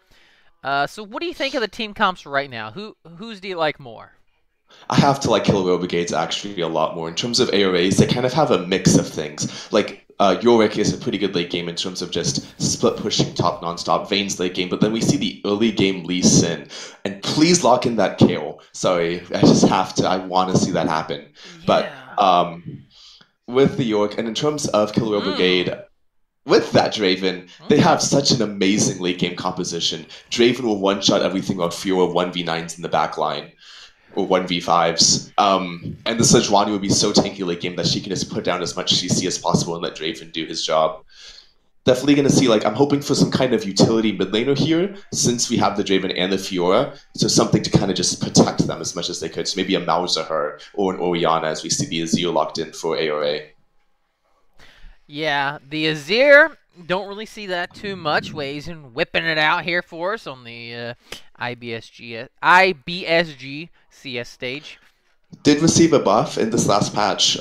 So what do you think of the team comps right now? Whose do you like more? I have to like Killer Whale Brigades actually a lot more. In terms of AOAs, they kind of have a mix of things. Like Yorick is a pretty good late game in terms of just split pushing top nonstop. Vayne's late game, but then we see the early game Lee Sin. And please lock in that KO. Sorry, I just have to. I want to see that happen. Yeah. But with the Yorick, and in terms of Killer Whale Brigade, with that Draven, they have such an amazing late game composition. Draven will one shot everything while fewer 1v9s in the back line. Or 1v5s. And the Sejuani would be so tanky late game that she can just put down as much CC as possible and let Draven do his job. Definitely going to see, like, I'm hoping for some kind of utility mid laner here, since we have the Draven and the Fiora, so something to kind of just protect them as much as they could. So maybe a Malzahar or an Orianna as we see the Azir locked in for AOA. Yeah, the Azir, don't really see that too much. Wazen whipping it out here for us on the IBSG CS stage. Did receive a buff in this last patch.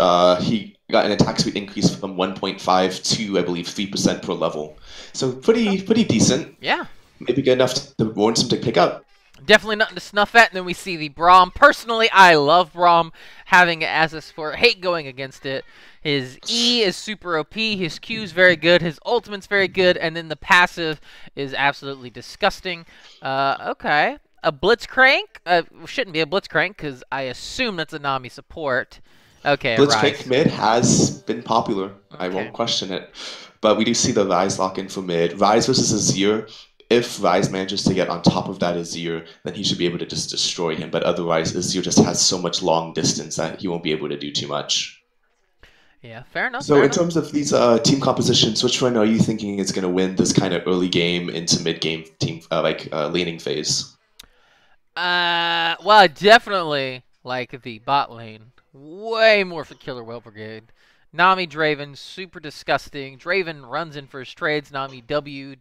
He got an attack speed increase from 1.5 to, I believe, 3% per level. So pretty decent. Yeah. Maybe good enough to warrant some to pick up. Definitely nothing to snuff at. And then we see the Braum. Personally, I love Braum having it as a support. Hate going against it. His E is super OP. His Q is very good. His ultimate's very good. And then the passive is absolutely disgusting. Okay. A Blitzcrank? Shouldn't be a Blitzcrank because I assume that's a Nami support. Okay, Blitzcrank mid has been popular. Okay. I won't question it. But we do see the Ryze lock in for mid. Ryze versus Azir. If Ryze manages to get on top of that Azir, then he should be able to just destroy him. But otherwise, Azir just has so much long distance that he won't be able to do too much. Yeah, fair enough. So in terms of these team compositions, which one are you thinking is going to win this kind of early game into mid game team laning phase? Well, I definitely like the bot lane. Way more for Killer Whale Brigade. Nami Draven, super disgusting. Draven runs in for his trades. Nami W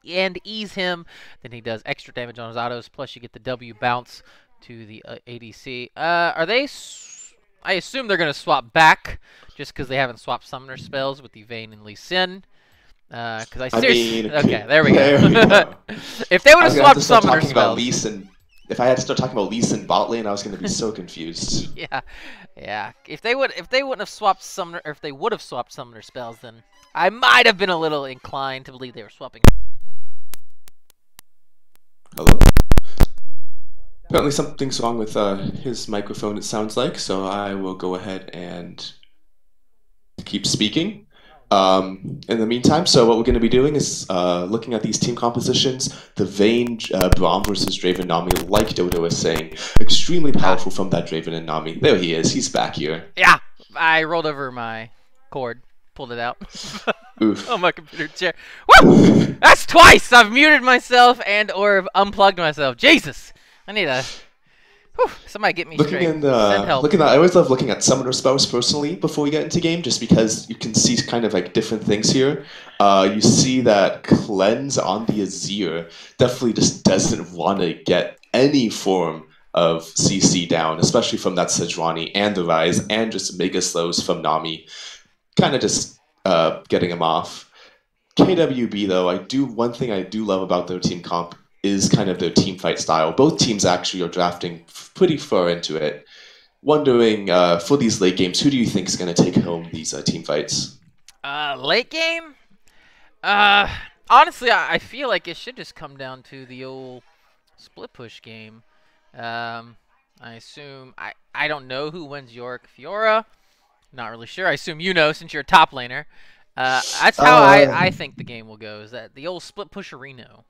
and E's him. Then he does extra damage on his autos. Plus you get the W bounce to the ADC. Are they... I assume they're going to swap back, just because they haven't swapped summoner spells with the Vayne and Lee Sin. Because I seriously... Okay, there we go. If they would have swapped summoner spells... If I had to start talking about Lee Sin bot lane, I was going to be so confused. Yeah. If they wouldn't have swapped summoner, or if they would have swapped summoner spells, then I might have been a little inclined to believe they were swapping. Hello? Apparently something's wrong with his microphone, it sounds like, so I will go ahead and keep speaking. In the meantime, so what we're going to be doing is looking at these team compositions. The Vayne Braum versus Draven Nami, like Dodo was saying, extremely powerful from that Draven and Nami. There he is. He's back here. Yeah, I rolled over my cord, pulled it out. Oof. On my computer chair. Woo! That's twice I've muted myself and or unplugged myself. Jesus, I need a... Whew, somebody get me straight. Send help. I always love looking at summoner spells personally before we get into game, just because you can see kind of like different things here. You see that Cleanse on the Azir definitely just doesn't want to get any form of CC down, especially from that Sejuani and the Ryze, and just Mega Slows from Nami, kind of just getting him off. KWB though, one thing I do love about their team comp is kind of their team fight style. Both teams actually are drafting pretty far into it. Wondering, for these late games, who do you think is going to take home these team fights? Late game? Honestly, I feel like it should just come down to the old split push game. I assume, I don't know who wins York Fiora. Not really sure. I assume you know since you're a top laner. That's how I think the game will go, is that the old split push arena.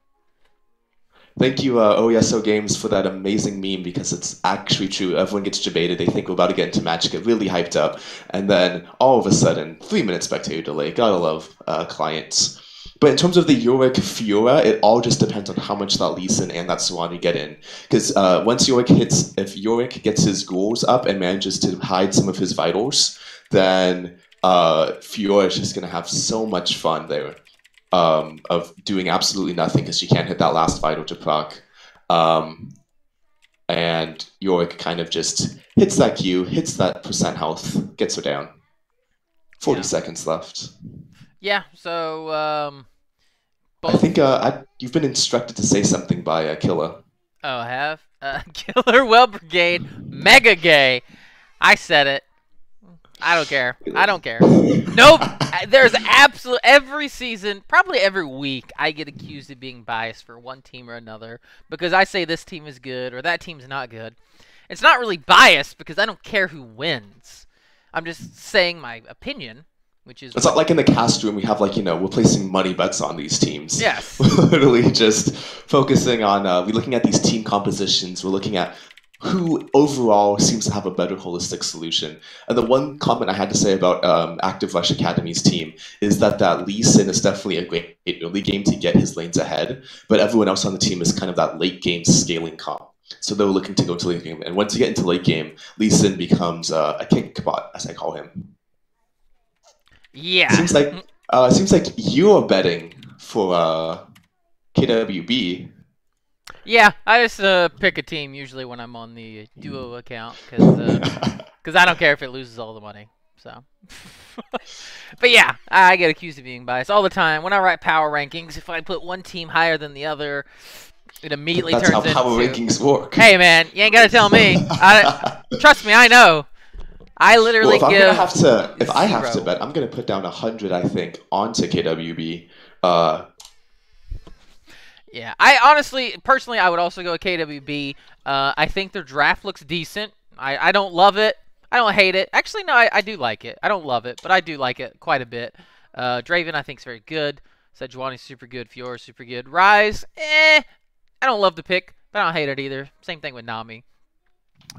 Thank you, OESO Games, for that amazing meme, because it's actually true. Everyone gets debated. They think we're about to get into match, get really hyped up, and then all of a sudden, 3-minute spectator delay. Gotta love clients. But in terms of the Yorick Fiora, it all just depends on how much that Lee Sin and that Sejuani get in. Because once Yorick hits, if Yorick gets his ghouls up and manages to hide some of his vitals, then Fiora is just going to have so much fun there. Of doing absolutely nothing because she can't hit that last vital to proc. And Yorick kind of just hits that Q, hits that percent health, gets her down. 40 seconds left. Yeah, so I think you've been instructed to say something by Killa. Oh, I have? Killer Well Brigade, mega gay. I said it. I don't care. I don't care. Nope. There's every season, probably every week, I get accused of being biased for one team or another because I say this team is good or that team's not good. It's not really biased because I don't care who wins. I'm just saying my opinion, which is... It's not like in the cast room we have, like, we're placing money bets on these teams. Yes. We're literally just focusing on, we're looking at these team compositions. We're looking at who overall seems to have a better holistic solution. And the one comment I had to say about Active Rush Academy's team is that Lee Sin is definitely a great early game to get his lanes ahead, but everyone else on the team is kind of that late game scaling comp. So they were looking to go to late game. And once you get into late game, Lee Sin becomes a kick bot, as I call him. Yeah. Seems like you're betting for KWB. Yeah, I just pick a team usually when I'm on the duo account because I don't care if it loses all the money. So, but yeah, I get accused of being biased all the time. When I write power rankings, if I put one team higher than the other, it immediately turns into... That's how power rankings work. Hey man, you ain't gotta tell me. Trust me, I know. I literally if give... I have to bet, I'm gonna put down 100, I think, onto KWB. Yeah, I honestly, personally, I would also go with KWB. I think their draft looks decent. I don't love it. I don't hate it. Actually, no, I do like it. I don't love it, but I do like it quite a bit. Draven, I think, is very good. Sejuani's super good. Fiora's super good. Ryze, I don't love the pick, but I don't hate it either. Same thing with Nami.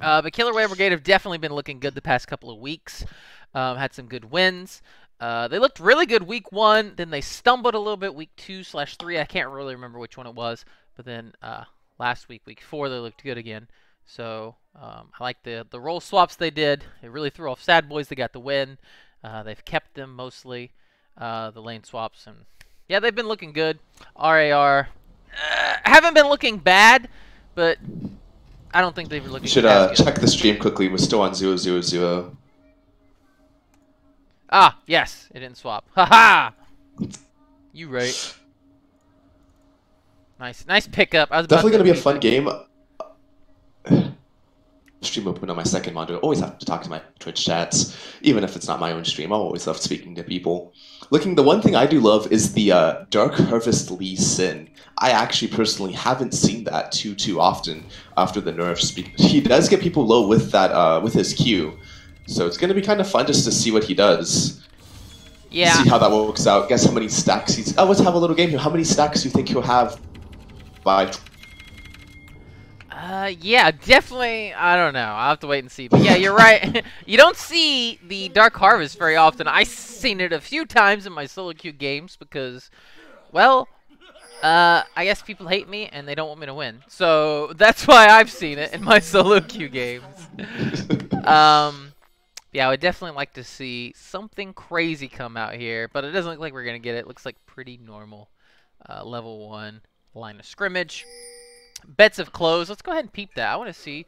But Killer Whale Brigade have definitely been looking good the past couple of weeks. Had some good wins. They looked really good week 1, then they stumbled a little bit week 2/3. I can't really remember which one it was, but then last week, week 4, they looked good again. So I like the role swaps they did. It really threw off Sad Boys. They got the win. They've kept them mostly, the lane swaps, and yeah, they've been looking good. RAR haven't been looking bad, but I don't think they've been looking. You should check the stream quickly. We're still on 0-0-0. Ah, yes, it didn't swap. Haha! You right. Nice pickup. I was definitely gonna be a fun game. Stream open on my second monitor. Always have to talk to my Twitch chats, even if it's not my own stream. I always love speaking to people. The one thing I do love is the Dark Harvest Lee Sin. I actually personally haven't seen that too often after the nerfs. He does get people low with that with his Q. So it's going to be kind of fun just to see what he does. Yeah. See how that works out. Guess how many stacks he's... Oh, let's have a little game here. How many stacks do you think he'll have by... Yeah, definitely. I don't know. I'll have to wait and see. But yeah, you're right. You don't see the Dark Harvest very often. I've seen it a few times in my solo queue games because, well, I guess people hate me and they don't want me to win. So that's why I've seen it in my solo queue games. Yeah, I would definitely like to see something crazy come out here, but it doesn't look like we're going to get it. It looks like pretty normal. Level 1, line of scrimmage. Bets have closed. Let's go ahead and peep that. I want to see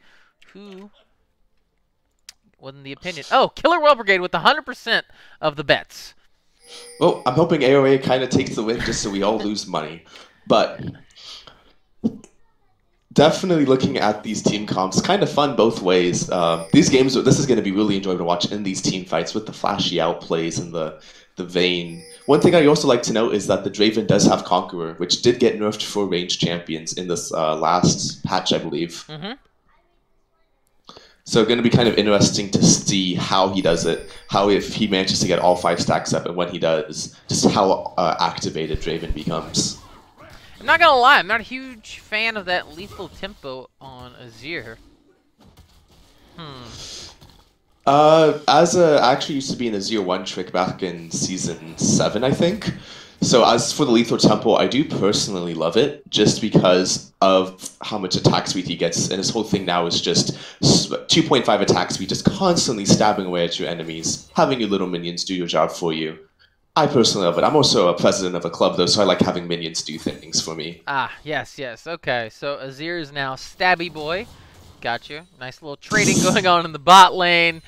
who wasn't the opinion. Oh, Killer Well Brigade with 100% of the bets. Well, I'm hoping AOA kind of takes the win just so we all lose money. But definitely looking at these team comps, kind of fun both ways. These games, this is going to be really enjoyable to watch in these team fights with the flashy outplays and the Vayne. One thing I also like to note is that the Draven does have Conqueror, which did get nerfed for ranged champions in this last patch, I believe. Mm-hmm. So going to be kind of interesting to see how he does it, how if he manages to get all 5 stacks up, and when he does, just how activated Draven becomes. I'm not gonna lie, I'm not a huge fan of that lethal tempo on Azir. I actually used to be in a 0-1 trick back in Season 7, I think. So as for the lethal tempo, I do personally love it, just because of how much attack speed he gets, and his whole thing now is just 2.5 attack speed, just constantly stabbing away at your enemies, having your little minions do your job for you. I personally love it. I'm also a president of a club, though, so I like having minions do things for me. Ah, yes. Okay, so Azir is now Stabby Boy. Gotcha. Nice little trading going on in the bot lane.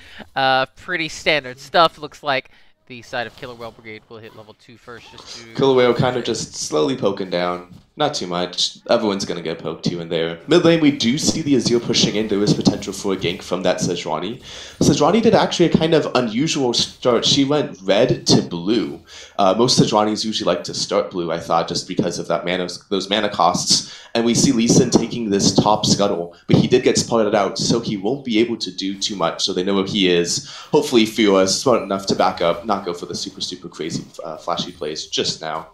Pretty standard stuff. Looks like the side of Killer Whale Brigade will hit level 2 first, just to... Killer Whale kind of just slowly poking down. Not too much. Everyone's going to get poked here and there. Mid lane, we do see the Azir pushing in. There is potential for a gank from that Sejuani. Sejuani did actually a kind of unusual start. She went red to blue. Most Sejuanis usually like to start blue, I thought, just because of that those mana costs. And we see Lee Sin taking this top scuttle, but he did get spotted out, so he won't be able to do too much, so they know where he is. Hopefully Fiora is smart enough to back up, not go for the super crazy flashy plays just now.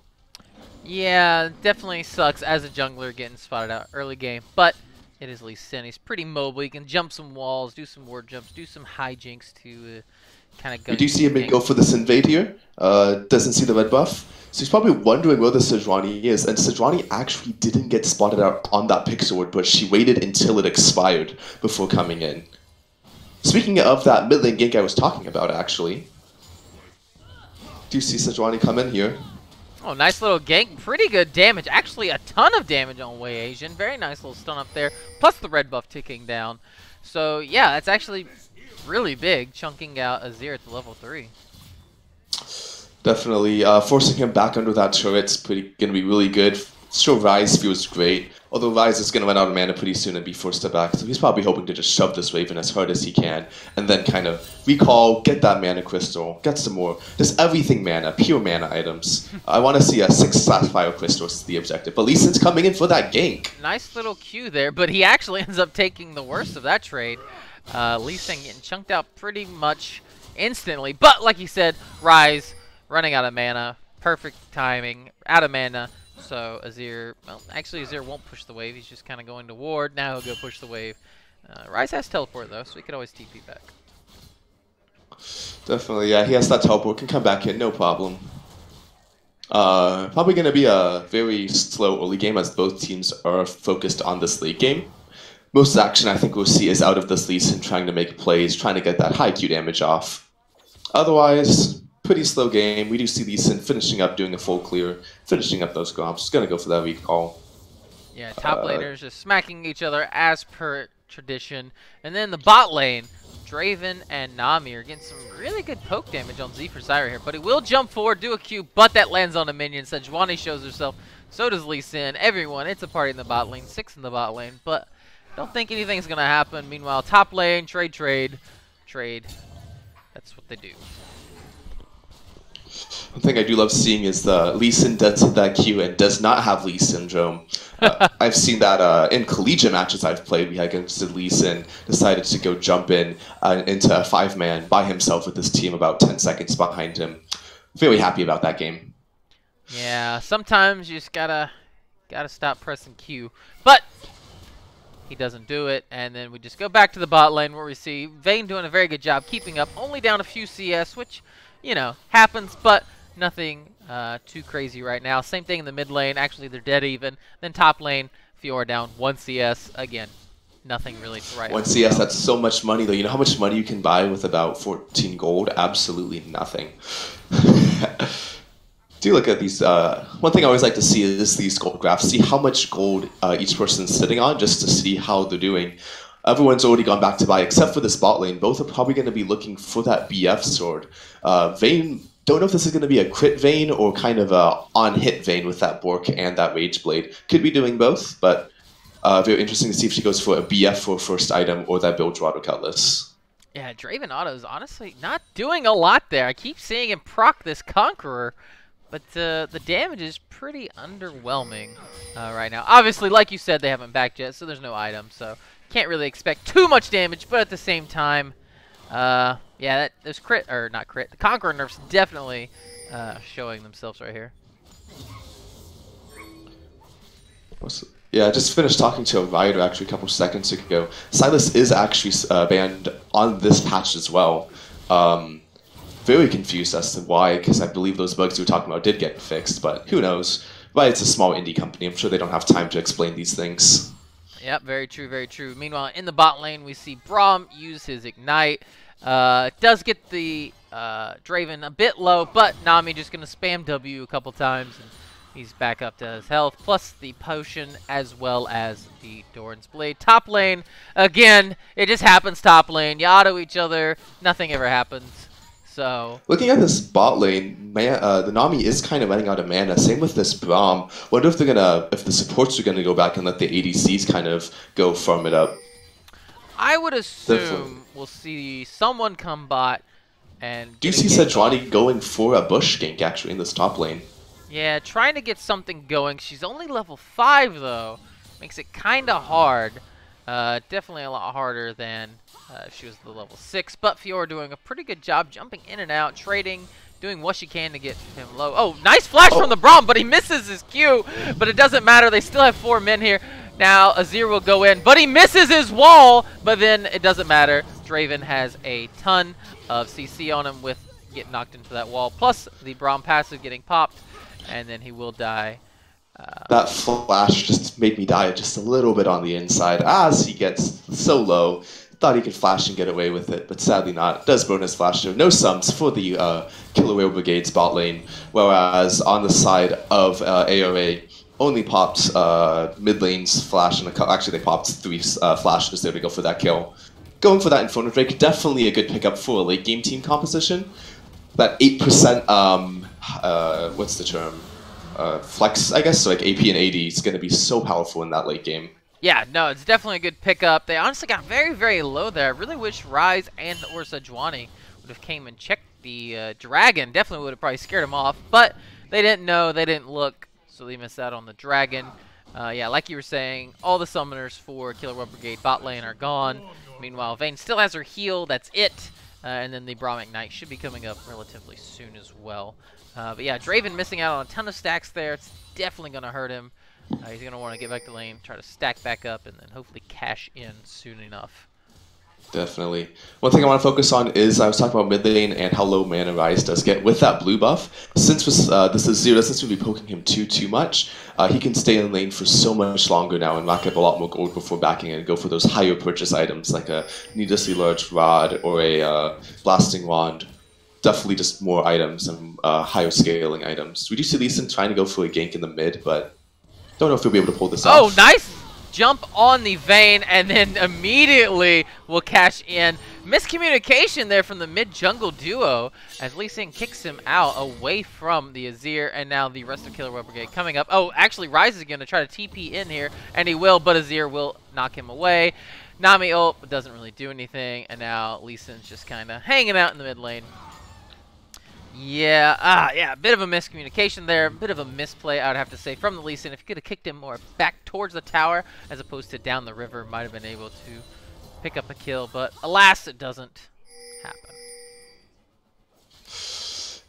Yeah, definitely sucks as a jungler getting spotted out early game, but it is Lee Sin. He's pretty mobile. He can jump some walls, do some ward jumps, do some hijinks to kind of go. We do see him go for this invade here. Doesn't see the red buff. So he's probably wondering where the Sejuani is, and Sejuani actually didn't get spotted out on that pixel ward, but she waited until it expired before coming in. Speaking of that mid lane gank I was talking about, actually, do you see Sejuani come in here? Oh, nice little gank. Pretty good damage. Actually, a ton of damage on Wei Asian. Very nice little stun up there, plus the red buff ticking down. So, yeah, that's actually really big, chunking out Azir at the level 3. Definitely. Forcing him back under that turret's going to be really good. Sure, Ryze feels great. Although Ryze is going to run out of mana pretty soon and be forced to back. So he's probably hoping to just shove this Raven as hard as he can. And then kind of recall, get that mana crystal, get some more. Just everything mana, pure mana items. I want to see a 6/fire crystal is the objective. But Lee Sin's coming in for that gank. Nice little Q there, but he actually ends up taking the worst of that trade. Lee Sin getting chunked out pretty much instantly. But like you said, Ryze running out of mana. Perfect timing. Out of mana. So Azir, well, actually Azir won't push the wave. He's just kind of going to ward. Now he'll go push the wave. Ryze has teleport though, so he could always TP back. Definitely, yeah. He has that teleport. Can come back in, no problem. Probably going to be a very slow early game as both teams are focused on this late game. Most action I think we'll see is out of this Lee Sin trying to make plays, trying to get that high Q damage off. Otherwise, pretty slow game. We do see Lee Sin finishing up, doing a full clear, finishing up those gromps. Just going to go for that recall. Yeah, top laners just smacking each other as per tradition. And then the bot lane, Draven and Nami are getting some really good poke damage on Z for Zyra here. But he will jump forward, do a Q, but that lands on a minion. Sejuani shows herself. So does Lee Sin. Everyone, it's a party in the bot lane. 6 in the bot lane. But don't think anything's going to happen. Meanwhile, top lane, trade. That's what they do. One thing I do love seeing is the Lee Sin does hit that Q and does not have Lee Syndrome. I've seen that in collegiate matches I've played. We had against Lee Sin decided to go jump in into a 5-man by himself with his team about 10 seconds behind him. Very happy about that game. Yeah, sometimes you just gotta stop pressing Q, but he doesn't do it, and then we just go back to the bot lane where we see Vayne doing a very good job keeping up, only down a few CS, which, you know, happens, but nothing too crazy right now. Same thing in the mid lane. Actually, they're dead even. Then top lane, Fiora down 1 CS. Again, nothing really to write. 1 CS, that's so much money, though. You know how much money you can buy with about 14 gold? Absolutely nothing. Do look at these. One thing I always like to see is these gold graphs. See how much gold each person's sitting on, just to see how they're doing. Everyone's already gone back to buy, except for this bot lane. Both are probably going to be looking for that BF sword. Vayne, don't know if this is going to be a crit Vayne or kind of a on-hit Vayne with that Bork and that Rage Blade. Could be doing both, but very interesting to see if she goes for a BF for first item or that Bilge Water Cutlass. Yeah, Draven Otto's honestly not doing a lot there. I keep seeing him proc this Conqueror, but the damage is pretty underwhelming right now. Obviously, like you said, they haven't backed yet, so there's no item, so can't really expect too much damage, but at the same time, yeah, those crit, or not crit, the Conqueror nerfs definitely showing themselves right here. Yeah, I just finished talking to a Rioter actually a couple seconds ago. Silas is actually banned on this patch as well. Very confused as to why, because I believe those bugs we were talking about did get fixed, but who knows. Riot's a small indie company. I'm sure they don't have time to explain these things. Yep, very true, very true. Meanwhile, in the bot lane, we see Braum use his Ignite. Does get the Draven a bit low, but Nami just going to spam W a couple times, and he's back up to his health, plus the potion as well as the Doran's Blade. Top lane, again, it just happens top lane. You auto each other, nothing ever happens. So looking at this bot lane, the Nami is kind of running out of mana. Same with this Braum. Wonder if if the supports are gonna go back and let the ADCs kind of go farm it up. I would assume we'll see someone come bot and. Do you see Sejuani going for a bush gank actually in this top lane? Yeah, trying to get something going. She's only level 5 though. Makes it kind of hard. Definitely a lot harder than she was the level 6. But Fiora doing a pretty good job jumping in and out, trading, doing what she can to get him low. Oh, nice flash from the Braum, but he misses his Q. But it doesn't matter. They still have 4 men here. Now Azir will go in, but he misses his wall. But then it doesn't matter. Draven has a ton of CC on him with getting knocked into that wall. Plus the Braum passive getting popped. And then he will die. That flash just made me die just a little bit on the inside as he gets so low. Thought he could flash and get away with it, but sadly not. Does bonus flash though. No sums for the Killer Whale Brigade's bot lane, whereas on the side of AOA only popped mid lane's flash, and actually they popped 3 flashes. There we go for that kill. Going for that Inferno Drake, definitely a good pickup for a late game team composition. That 8%, what's the term? Flex, I guess, so like AP and AD is going to be so powerful in that late game. Yeah, no, it's definitely a good pickup. They honestly got very, very low there. I really wish Ryze and or Sejuani would have came and checked the Dragon. Definitely would have probably scared him off, but they didn't know, they didn't look, so they missed out on the Dragon. Yeah, like you were saying, all the summoners for Killer Whale Brigade bot lane are gone. Meanwhile, Vayne still has her heal, that's it. And then the Braum Ignite should be coming up relatively soon as well. But yeah, Draven missing out on a ton of stacks there. It's definitely going to hurt him. He's going to want to get back to lane, try to stack back up, and then hopefully cash in soon enough. Definitely. One thing I want to focus on is I was talking about mid lane and how low mana Ryze does get with that blue buff. Since this Azir doesn't seem to be poking him too much, he can stay in lane for so much longer now and rack up a lot more gold before backing in and go for those higher purchase items like a needlessly large rod or a blasting wand. Definitely just more items and higher scaling items. We do see Lee Sin trying to go for a gank in the mid, but don't know if he'll be able to pull this off. Oh, nice jump on the Vayne, and then immediately will cash in. Miscommunication there from the mid-jungle duo as Lee Sin kicks him out away from the Azir, and now the rest of Killer Whale Brigade coming up. Oh, actually Ryze is going to try to TP in here, and he will, but Azir will knock him away. Nami ult doesn't really do anything, and now Lee Sin's just kind of hanging out in the mid lane. Yeah, yeah, a bit of a miscommunication there, a bit of a misplay, I would have to say, from the Lee Sin. If you could have kicked him more back towards the tower as opposed to down the river, might have been able to pick up a kill, but alas, it doesn't happen.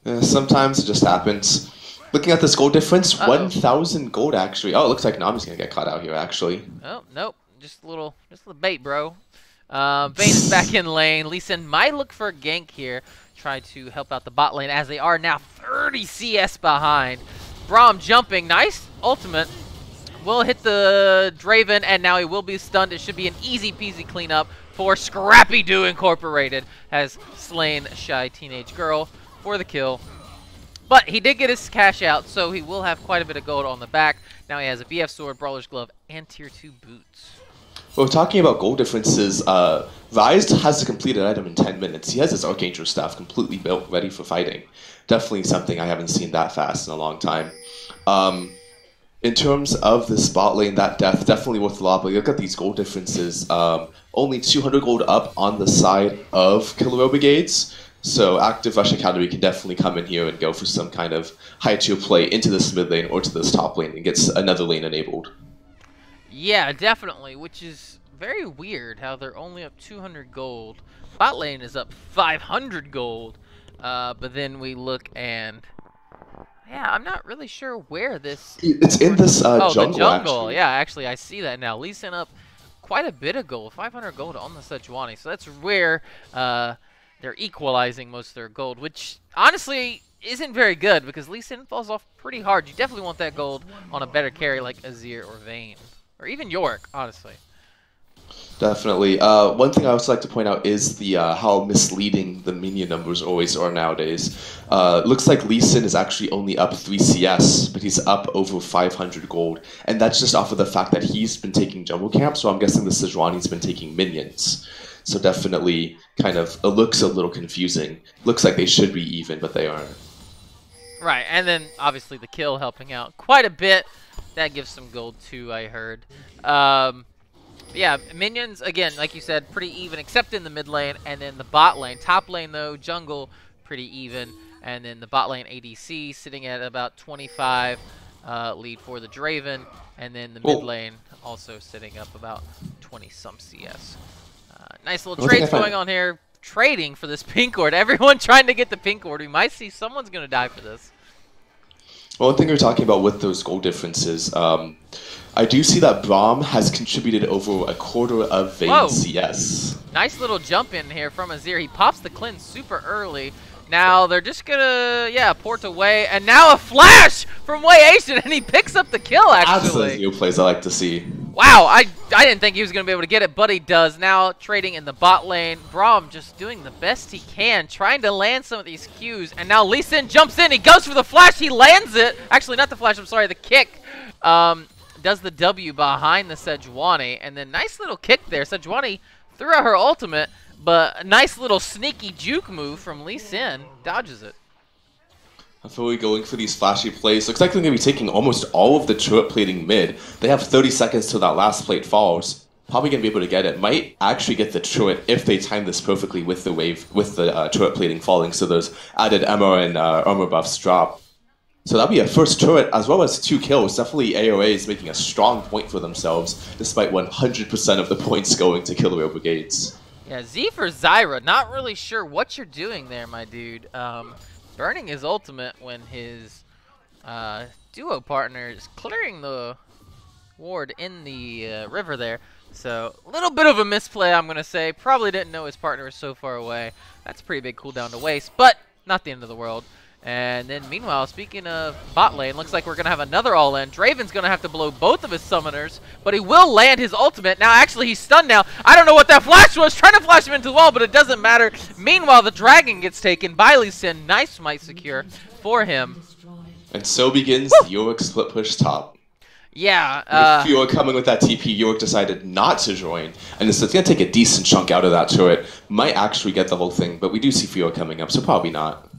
Yeah, sometimes it just happens. Looking at this gold difference, 1,000 gold actually. Oh, it looks like Nami's gonna get caught out here actually. Oh, nope, just a little bait, bro. Vayne is back in lane. Lee Sin might look for a gank here. Try to help out the bot lane as they are now 30 CS behind. Braum jumping, nice ultimate. Will hit the Draven, and now he will be stunned. It should be an easy peasy cleanup for Scrappy Doo Incorporated. Has slain Shy Teenage Girl for the kill. But he did get his cash out, so he will have quite a bit of gold on the back. Now he has a BF Sword, Brawler's Glove, and Tier 2 boots. Well, talking about gold differences, Ryze has a completed item in 10 minutes. He has his Archangel staff completely built, ready for fighting. Definitely something I haven't seen that fast in a long time. In terms of the spot lane, that death definitely worth a lot, but look at these gold differences. Only 200 gold up on the side of Killer Whale Brigades. So active Rush Academy can definitely come in here and go for some kind of high tier play into this mid lane or to this top lane and gets another lane enabled. Yeah, definitely, which is very weird how they're only up 200 gold. Bot lane is up 500 gold, but then we look and... yeah, I'm not really sure where this... It's in this jungle, the jungle. Actually. Yeah, actually, I see that now. Lee Sin up quite a bit of gold, 500 gold on the Sejuani. So that's where they're equalizing most of their gold, which honestly isn't very good because Lee Sin falls off pretty hard. You definitely want that gold on a better carry like Azir or Vayne. Or even York, honestly. Definitely. One thing I also like to point out is the how misleading the minion numbers always are nowadays. Looks like Lee Sin is actually only up 3 CS, but he's up over 500 gold. And that's just off of the fact that he's been taking jungle camp, so I'm guessing the Sejuani's been taking minions. So definitely kind of it looks a little confusing. Looks like they should be even, but they aren't. Right, and then obviously the kill helping out quite a bit. That gives some gold too, I heard. Yeah, minions, again, like you said, pretty even, except in the mid lane and then the bot lane. Top lane, though, jungle, pretty even. And then the bot lane ADC sitting at about 25 lead for the Draven. And then the mid lane also sitting up about 20-some CS. Nice little trades going on here. Trading for this pink ward. Everyone trying to get the pink ward. We might see someone's going to die for this. Well, one thing you're talking about with those goal differences, I do see that Braum has contributed over a quarter of Vayne CS. Nice little jump in here from Azir. He pops the cleanse super early. Now they're just gonna, port away, and now a flash from Wei Asian, and he picks up the kill, actually. That's the new plays I like to see. Wow, I didn't think he was gonna be able to get it, but he does. Now trading in the bot lane. Braum just doing the best he can, trying to land some of these Qs, and now Lee Sin jumps in. He goes for the flash. He lands it. Actually, not the flash. I'm sorry, the kick. Does the W behind the Sejuani, and then nice little kick there. Sejuani threw out her ultimate, but a nice little sneaky juke move from Lee Sin. Dodges it. Fully going for these flashy plays. Looks like they're going to be taking almost all of the turret plating mid. They have 30 seconds till that last plate falls. Probably going to be able to get it. Might actually get the turret if they time this perfectly with the wave, with the turret plating falling. So those added MR and armor buffs drop. So that'll be a first turret as well as 2 kills. Definitely AOA is making a strong point for themselves, despite 100% of the points going to Killer Whale Brigades. Yeah, Z for Zyra. Not really sure what you're doing there, my dude. Burning his ultimate when his duo partner is clearing the ward in the river there. So a little bit of a misplay, I'm going to say. Probably didn't know his partner was so far away. That's a pretty big cooldown to waste, but not the end of the world. And then meanwhile, speaking of bot lane, looks like we're going to have another all-in. Draven's going to have to blow both of his summoners, but he will land his ultimate. Now, actually, he's stunned now. I don't know what that flash was. Trying to flash him into the wall, but it doesn't matter. Meanwhile, the dragon gets taken by Lee Sin. Nice smite secure for him. And so begins the Yorick split push top. Yeah. With Fiora coming with that TP, Yorick decided not to join. And it's going to take a decent chunk out of that turret. Might actually get the whole thing, but we do see Fiora coming up, so probably not.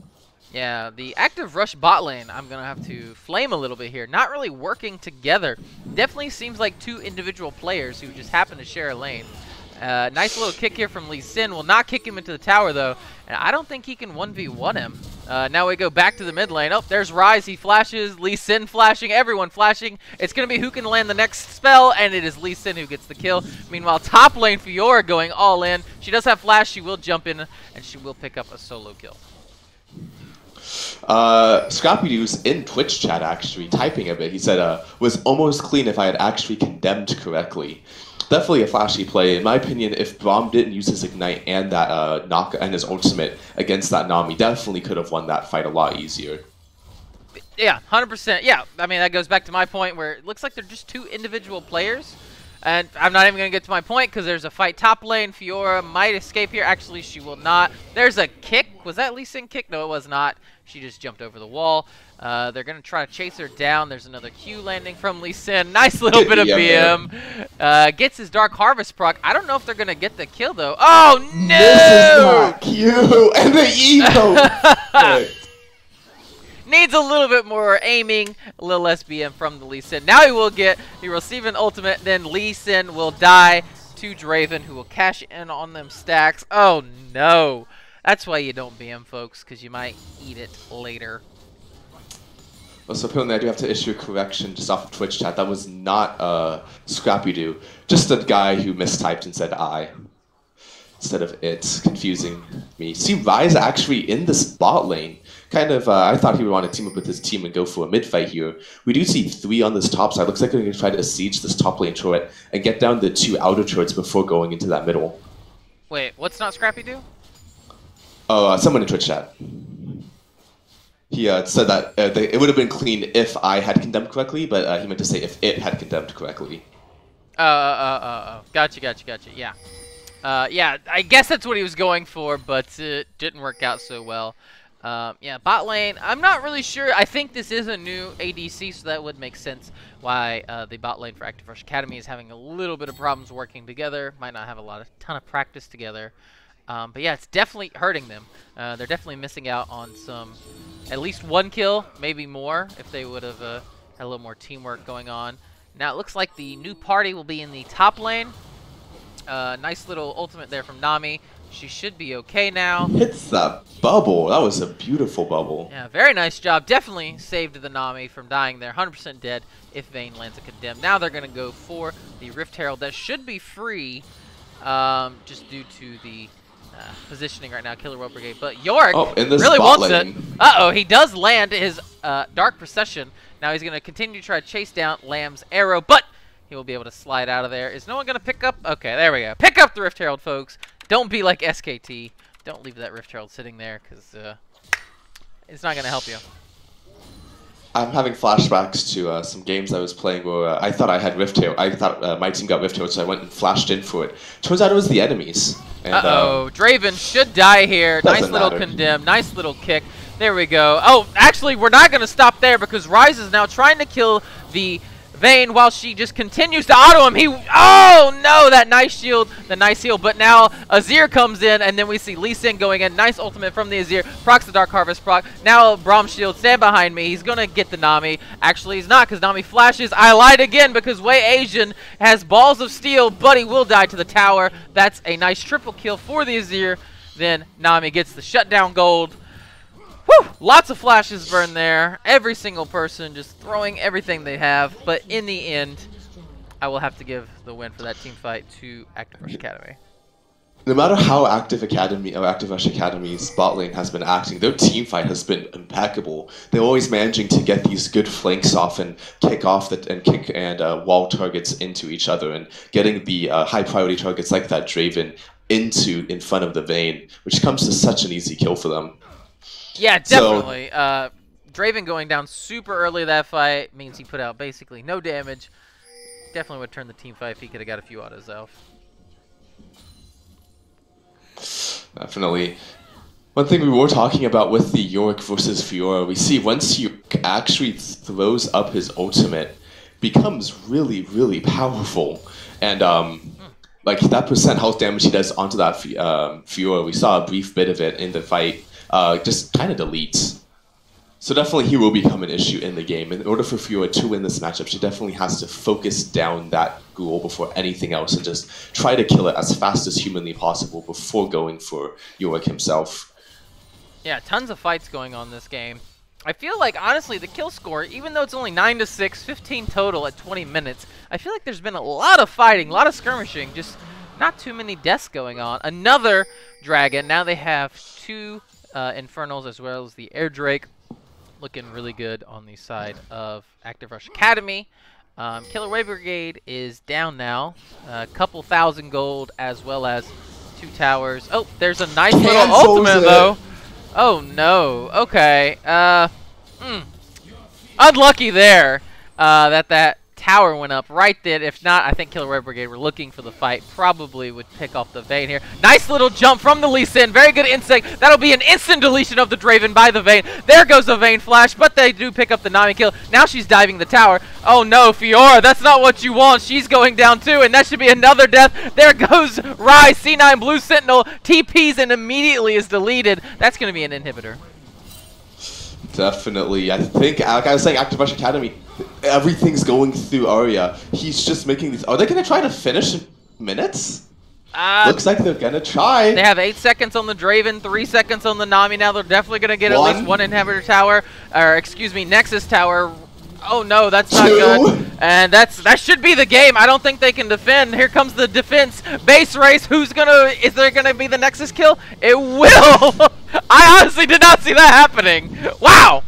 Yeah, the active rush bot lane, I'm going to have to flame a little bit here. Not really working together. Definitely seems like 2 individual players who just happen to share a lane. Nice little kick here from Lee Sin. Will not kick him into the tower, though. And I don't think he can 1v1 him. Now we go back to the mid lane. Oh, there's Ryze. He flashes. Lee Sin flashing. Everyone flashing. It's going to be who can land the next spell, and it is Lee Sin who gets the kill. Meanwhile, top lane Fiora going all in. She does have flash. She will jump in, and she will pick up a solo kill. Scrappy Doo's in Twitch chat actually typing a bit. He said, was almost clean if I had actually condemned correctly. Definitely a flashy play. In my opinion, if Braum didn't use his Ignite and that knock and his ultimate against that Nami, definitely could have won that fight a lot easier. Yeah, 100%. Yeah, I mean, that goes back to my point where it looks like they're just 2 individual players. And I'm not even going to get to my point because there's a fight top lane. Fiora might escape here. Actually, she will not. There's a kick. Was that Lee Sin kick? No, it was not. She just jumped over the wall. They're going to try to chase her down. There's another Q landing from Lee Sin. Nice little bit of BM. Gets his Dark Harvest proc. I don't know if they're going to get the kill, though. Oh, no! This is not Q. And the eco. Needs a little bit more aiming, a little less BM from the Lee Sin. Now he will receive an ultimate, then Lee Sin will die to Draven, who will cash in on them stacks. Oh no. That's why you don't BM, folks, because you might eat it later. Well, so apparently I do have to issue a correction just off of Twitch chat. That was not Scrappy Doo. Just a guy who mistyped and said I instead of it, confusing me. See Ryze actually in this bot lane. Kind of, I thought he would want to team up with his team and go for a mid-fight here. We do see 3 on this top side. Looks like they're going to try to siege this top lane turret and get down the 2 outer turrets before going into that middle. Wait, what's not Scrappy do? Oh, someone in Twitch chat. He said that it would have been clean if I had condemned correctly, but he meant to say if it had condemned correctly. Gotcha, yeah. Yeah, I guess that's what he was going for, but it didn't work out so well. Yeah, bot lane, I'm not really sure. I think this is a new ADC, so that would make sense why the bot lane for Active Rush Academy is having a little bit of problems working together. Might not have a ton of practice together. But yeah, it's definitely hurting them. They're definitely missing out on at least one kill, maybe more, if they would have had a little more teamwork going on. Now it looks like the new party will be in the top lane. Nice little ultimate there from Nami. She should be okay now. Hits that bubble. That was a beautiful bubble. Yeah, very nice job. Definitely saved the Nami from dying there. 100% dead if Vayne lands a condemn. Now they're going to go for the Rift Herald. That should be free just due to the positioning right now. Killer Whale Brigade. But Yorick really wants it. Uh-oh, he does land his Dark Procession. Now he's going to continue to try to chase down Lamb's arrow, but he will be able to slide out of there. Is no one going to pick up? Okay, there we go. Pick up the Rift Herald, folks. Don't be like SKT. Don't leave that Rift Herald sitting there, because it's not going to help you. I'm having flashbacks to some games I was playing where I thought I had Rift Herald. I thought my team got Rift Herald, so I went and flashed in for it. Turns out it was the enemies. Uh-oh. Draven should die here. Nice little condemn. Nice little kick. There we go. Oh, actually, we're not going to stop there, because Ryze is now trying to kill the Vayne while she just continues to auto him. Oh no, that nice shield, the nice heal. But now Azir comes in, and then we see Lee Sin going in. Nice ultimate from the Azir. Procs the Dark Harvest proc. Now Braum shield, stand behind me. He's gonna get the Nami. Actually, he's not, because Nami flashes. I lied again, because Wei Asian has balls of steel, but he will die to the tower. That's a nice triple kill for the Azir. Then Nami gets the shutdown gold. Whew! Lots of flashes burned there. Every single person just throwing everything they have. But in the end, I will have to give the win for that team fight to Active Rush Academy. No matter how Active Rush Academy's bot lane has been acting, their team fight has been impeccable. They're always managing to get these good flanks off and kick wall targets into each other, and getting the high priority targets like that Draven in front of the Vayne, which comes to such an easy kill for them. Yeah, definitely. Draven going down super early that fight means he put out basically no damage. Definitely would turn the team fight if he could have got a few autos off. Definitely. One thing we were talking about with the Yorick versus Fiora, we see once he actually throws up his ultimate, becomes really, really powerful. And like that percent health damage he does onto that Fiora, we saw a brief bit of it in the fight. Just kind of deletes. So definitely he will become an issue in the game. In order for Fiora to win this matchup, she definitely has to focus down that ghoul before anything else and just try to kill it as fast as humanly possible before going for Yorick himself. Yeah, tons of fights going on this game. I feel like, honestly, the kill score, even though it's only 9-6, 15 total at 20 minutes, I feel like there's been a lot of fighting, a lot of skirmishing, just not too many deaths going on. Another dragon. Now they have two Infernals as well as the Air Drake, looking really good on the side of Active Rush Academy. Killer Whale Brigade is down now, a couple thousand gold as well as 2 towers. Oh, there's a nice little ultimate though. Oh no. Okay. Unlucky there. That tower went up right then. If not, I think Killer Whale Brigade were looking for the fight. Probably would pick off the Vayne here. Nice little jump from the Lee Sin. Very good insect. That'll be an instant deletion of the Draven by the Vayne. There goes the Vayne flash, but they do pick up the Nami kill. Now she's diving the tower. Oh no, Fiora, that's not what you want. She's going down too, and that should be another death. There goes Ryze, C9 Blue Sentinel, TPs and immediately is deleted. That's going to be an inhibitor. Definitely. I think, like I was saying, Active Rush Academy, everything's going through Arya. He's just making these... Are they going to try to finish in minutes? Looks like they're going to try. They have 8 seconds on the Draven, 3 seconds on the Nami. Now they're definitely going to get at least one inhibitor tower, or excuse me, Nexus tower. Oh no, that's not good. And that should be the game. I don't think they can defend. Here comes the defense. Base race. Is there gonna be the Nexus kill? It will. I honestly did not see that happening. Wow.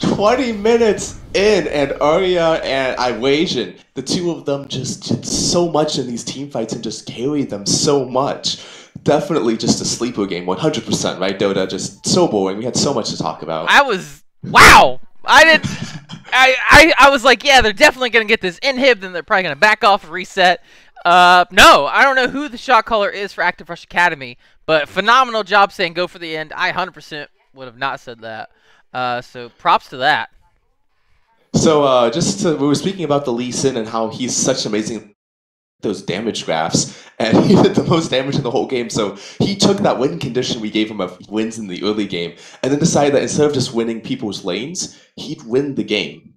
20 minutes in, and Arya and Iwasian, the two of them just did so much in these team fights and just carried them so much. Definitely just a sleeper game, 100%, right, Dota? Just so boring. We had so much to talk about. Wow. I was like, yeah, they're definitely going to get this inhib, then they're probably going to back off and reset. No, I don't know who the shot caller is for Active Rush Academy, but phenomenal job saying go for the end. I 100% would have not said that. So props to that. So we were speaking about the Lee Sin and how he's such amazing those damage graphs, and he did the most damage in the whole game. So he took that win condition we gave him of wins in the early game, and then decided that instead of just winning people's lanes, he'd win the game.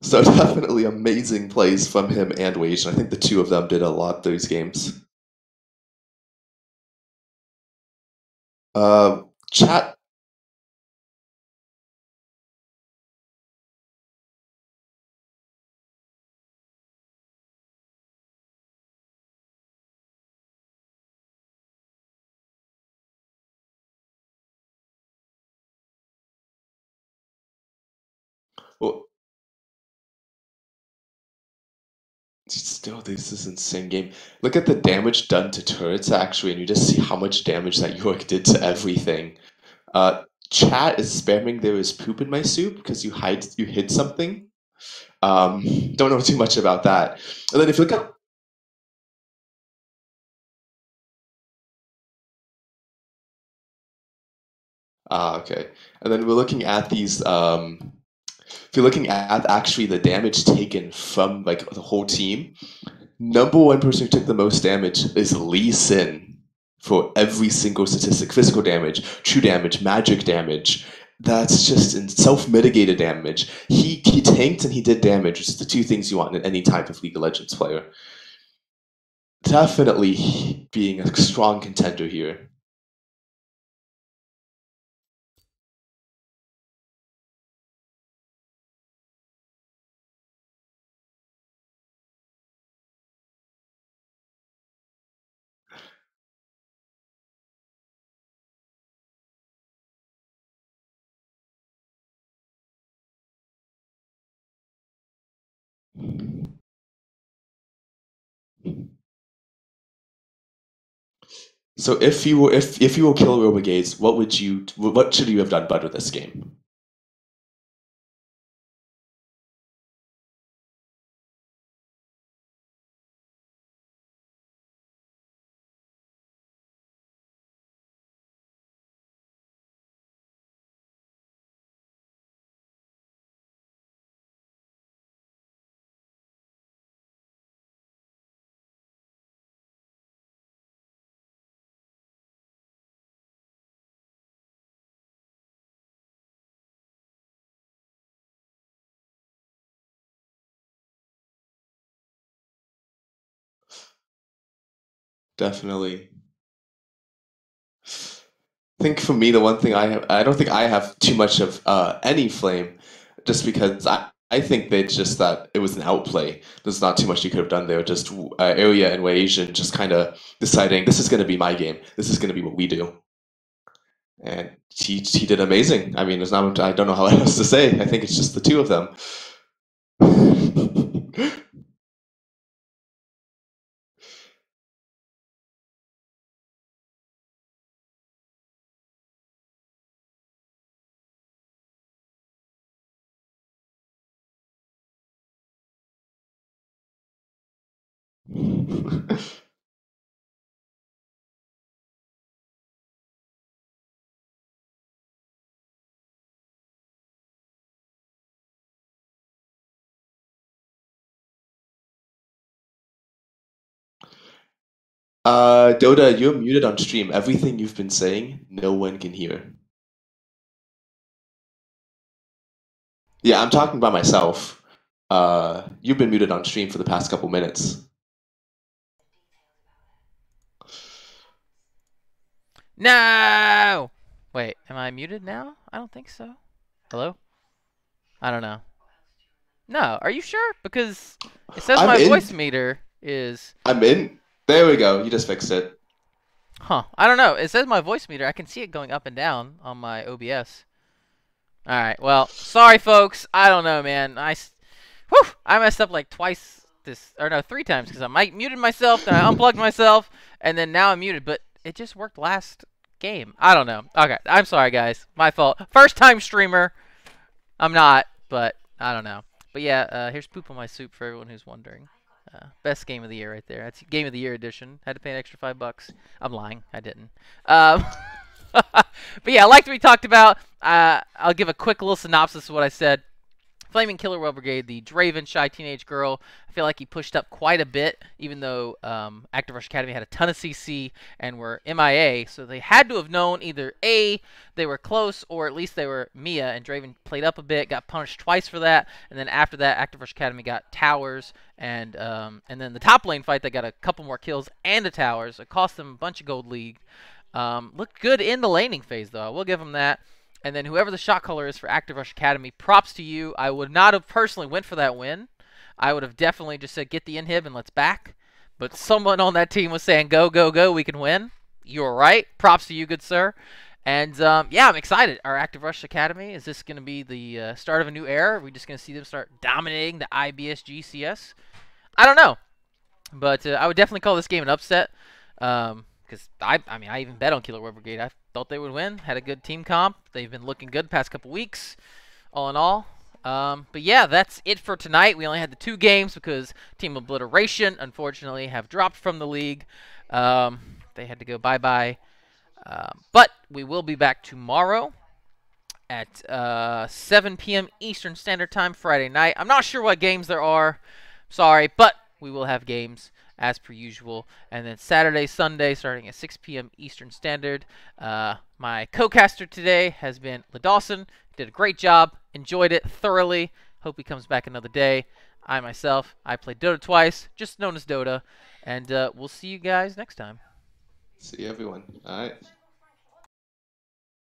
So definitely amazing plays from him and Wage, and I think the two of them did a lot those games. Chat. Well, still, this is an insane game. Look at the damage done to turrets, actually, and you just see how much damage that York did to everything. Chat is spamming there is poop in my soup because you hid something. Don't know too much about that. And then if you look at okay. And then we're looking at these if you're looking at actually the damage taken from like the whole team, number one person who took the most damage is Lee Sin for every single statistic: physical damage, true damage, magic damage. That's just in self-mitigated damage. He tanked and he did damage, which is the two things you want in any type of League of Legends player. Definitely being a strong contender here. So if you were Killer Robo Gates, what should you have done better this game? Definitely. I think for me, the one thing I don't think I have too much of any flame, just because I think that just that it was an outplay. There's not too much you could have done there. Just area and wage and just kind of deciding this is going to be my game. This is going to be what we do. And he did amazing. I mean, there's not I don't know how else to say. I think it's just the two of them. Dota, you're muted on stream. Everything you've been saying, no one can hear. Yeah, I'm talking by myself. You've been muted on stream for the past couple minutes. No! Wait, am I muted now? I don't think so. Hello? I don't know. No, are you sure? Because it says my voice meter is... I'm in. There we go. You just fixed it. Huh. I don't know. It says my voice meter. I can see it going up and down on my OBS. Alright, well, sorry, folks. I don't know, man. I messed up like twice or no, 3 times because I muted myself, then I unplugged myself, and then now I'm muted. But it just worked last game. I don't know. Okay, I'm sorry, guys. My fault. First time streamer. I'm not, but I don't know. But yeah, here's poop on my soup for everyone who's wondering. Best game of the year right there. That's game of the year edition. Had to pay an extra $5. I'm lying. I didn't. But yeah, like we talked about, I'll give a quick little synopsis of what I said. Flaming Killer Whale Brigade, the Draven shy teenage girl. I feel like he pushed up quite a bit, even though Active Rush Academy had a ton of CC and were MIA. So they had to have known either A, they were close, or at least they were Mia, and Draven played up a bit, got punished twice for that. And then after that, Active Rush Academy got towers, and then the top lane fight, they got a couple more kills and the towers. It cost them a bunch of gold league. Looked good in the laning phase, though. I will give them that. And then whoever the shot caller is for Active Rush Academy, props to you. I would not have personally went for that win. I would have definitely just said, get the inhib and let's back. But someone on that team was saying, go, go, go, we can win. You were right. Props to you, good sir. And, yeah, I'm excited. Our Active Rush Academy, is this going to be the start of a new era? Are we just going to see them start dominating the IBSG CS? I don't know. But I would definitely call this game an upset. Because I mean, I even bet on Killer Whale Brigade. I thought they would win. Had a good team comp. They've been looking good the past couple weeks, all in all. But yeah, that's it for tonight. We only had the 2 games because Team Obliteration, unfortunately, have dropped from the league. They had to go bye-bye. But we will be back tomorrow at 7 p.m. Eastern Standard Time, Friday night. I'm not sure what games there are. Sorry, but we will have games as per usual. And then Saturday, Sunday, starting at 6 p.m. Eastern Standard. My co-caster today has been LaDawson. Did a great job. Enjoyed it thoroughly. Hope he comes back another day. I myself, I played Dota twice, just known as Dota. And we'll see you guys next time. See everyone. All right.